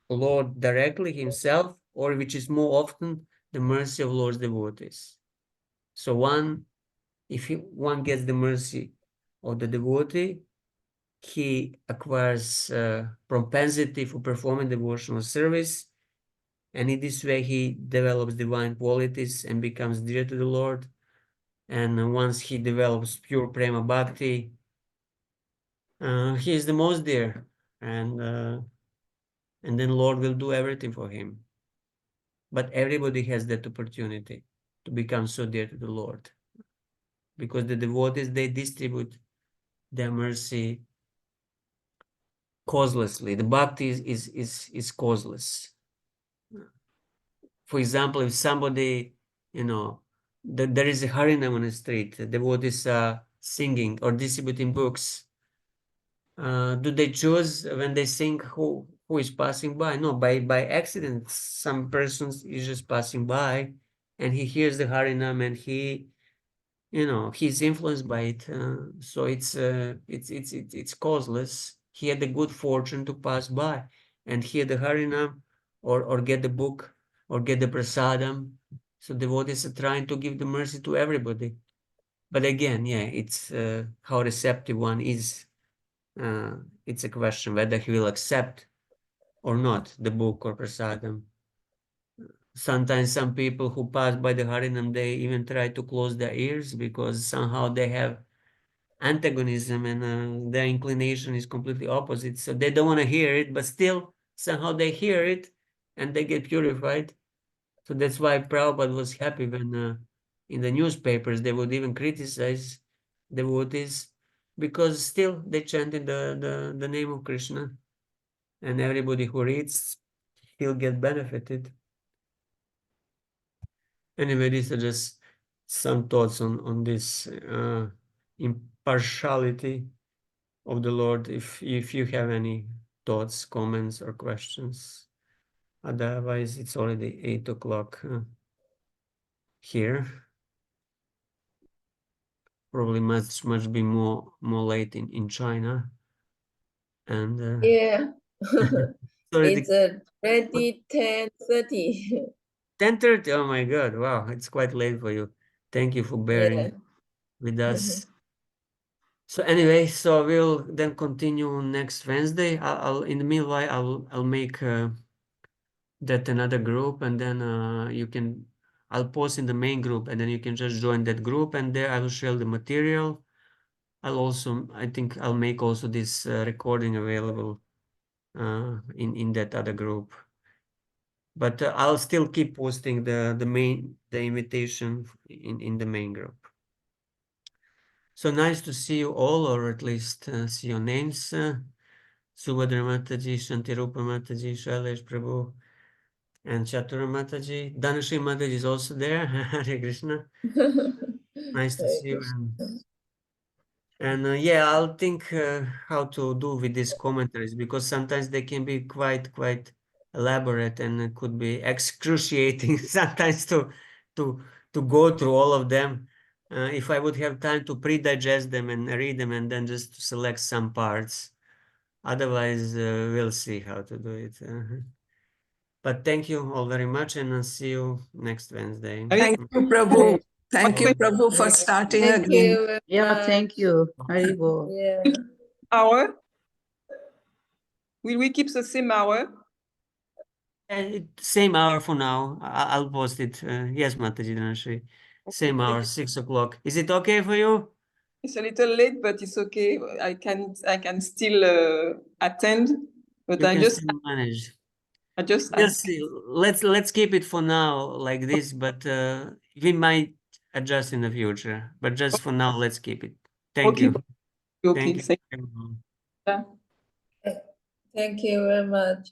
Lord directly Himself, or which is more often the mercy of Lord's devotees. So if one gets the mercy of the devotee, he acquires propensity for performing devotional service, and in this way he develops divine qualities and becomes dear to the Lord. And once he develops pure prema bhakti, he is the most dear, and then Lord will do everything for him. But everybody has that opportunity to become so dear to the Lord, because the devotees, they distribute their mercy causelessly. The bhakti is causeless. For example, if somebody, there is a harinam on the street, the devotees are singing or distributing books, do they choose when they sing who is passing by? No, by accident, some person is just passing by and he hears the harinam and he's influenced by it. So it's causeless. He had the good fortune to pass by and hear the harinam or get the book or get the prasadam. So devotees are trying to give the mercy to everybody. But again, yeah, it's how receptive one is. It's a question whether he will accept or not the book or prasadam. Sometimes some people who pass by the harinam, they even try to close their ears because somehow they have antagonism and their inclination is completely opposite. So they don't want to hear it, but still somehow they hear it and they get purified. So that's why Prabhupada was happy when in the newspapers they would even criticize devotees, because still they chanted the name of Krishna, and everybody who reads, he'll get benefited. Anyway, these are just some thoughts on this impartiality of the Lord. If you have any thoughts, comments, or questions, otherwise it's already 8 o'clock here. Probably much be more late in China, and Yeah. Sorry, It's 10:30. 10:30. Oh my God! Wow, it's quite late for you. Thank you for bearing Yeah. with us. So anyway, so we'll then continue next Wednesday. I'll in the meanwhile I'll make that another group, and then I'll post in the main group, and then you can just join that group, and there I will share the material. I think I'll make also this recording available in that other group. But I'll still keep posting the invitation in the main group. So nice to see you all, or at least see your names. Subhadra Mataji, Shantirupa Mataji, Shailesh Prabhu, and Chatura Mataji. Dhanashri Mataji is also there. Hare Krishna. Nice to see you. And yeah, I'll think how to do with these commentaries, because sometimes they can be quite elaborate, and it could be excruciating sometimes to go through all of them. If I would have time to pre-digest them and read them and then just to select some parts. Otherwise, we'll see how to do it. But thank you all very much, and I'll see you next Wednesday. Thank you, Prabhu. Thank you, Okay. Prabhu, for starting Thank again. you very Yeah, much. thank you. Haribo. Yeah. Hour? Will we keep the same hour? Same hour for now. I'll post it. Yes, Mataji Dhanashri. Same hour, 6 o'clock. Is it okay for you? It's a little late, but it's okay. I can still attend, but You I can just still manage. ask. See. Let's keep it for now like this, but we might adjust in the future. But just for now, let's keep it. Thank Okay. you. Okay. Thank you. Thank you. Thank you very much.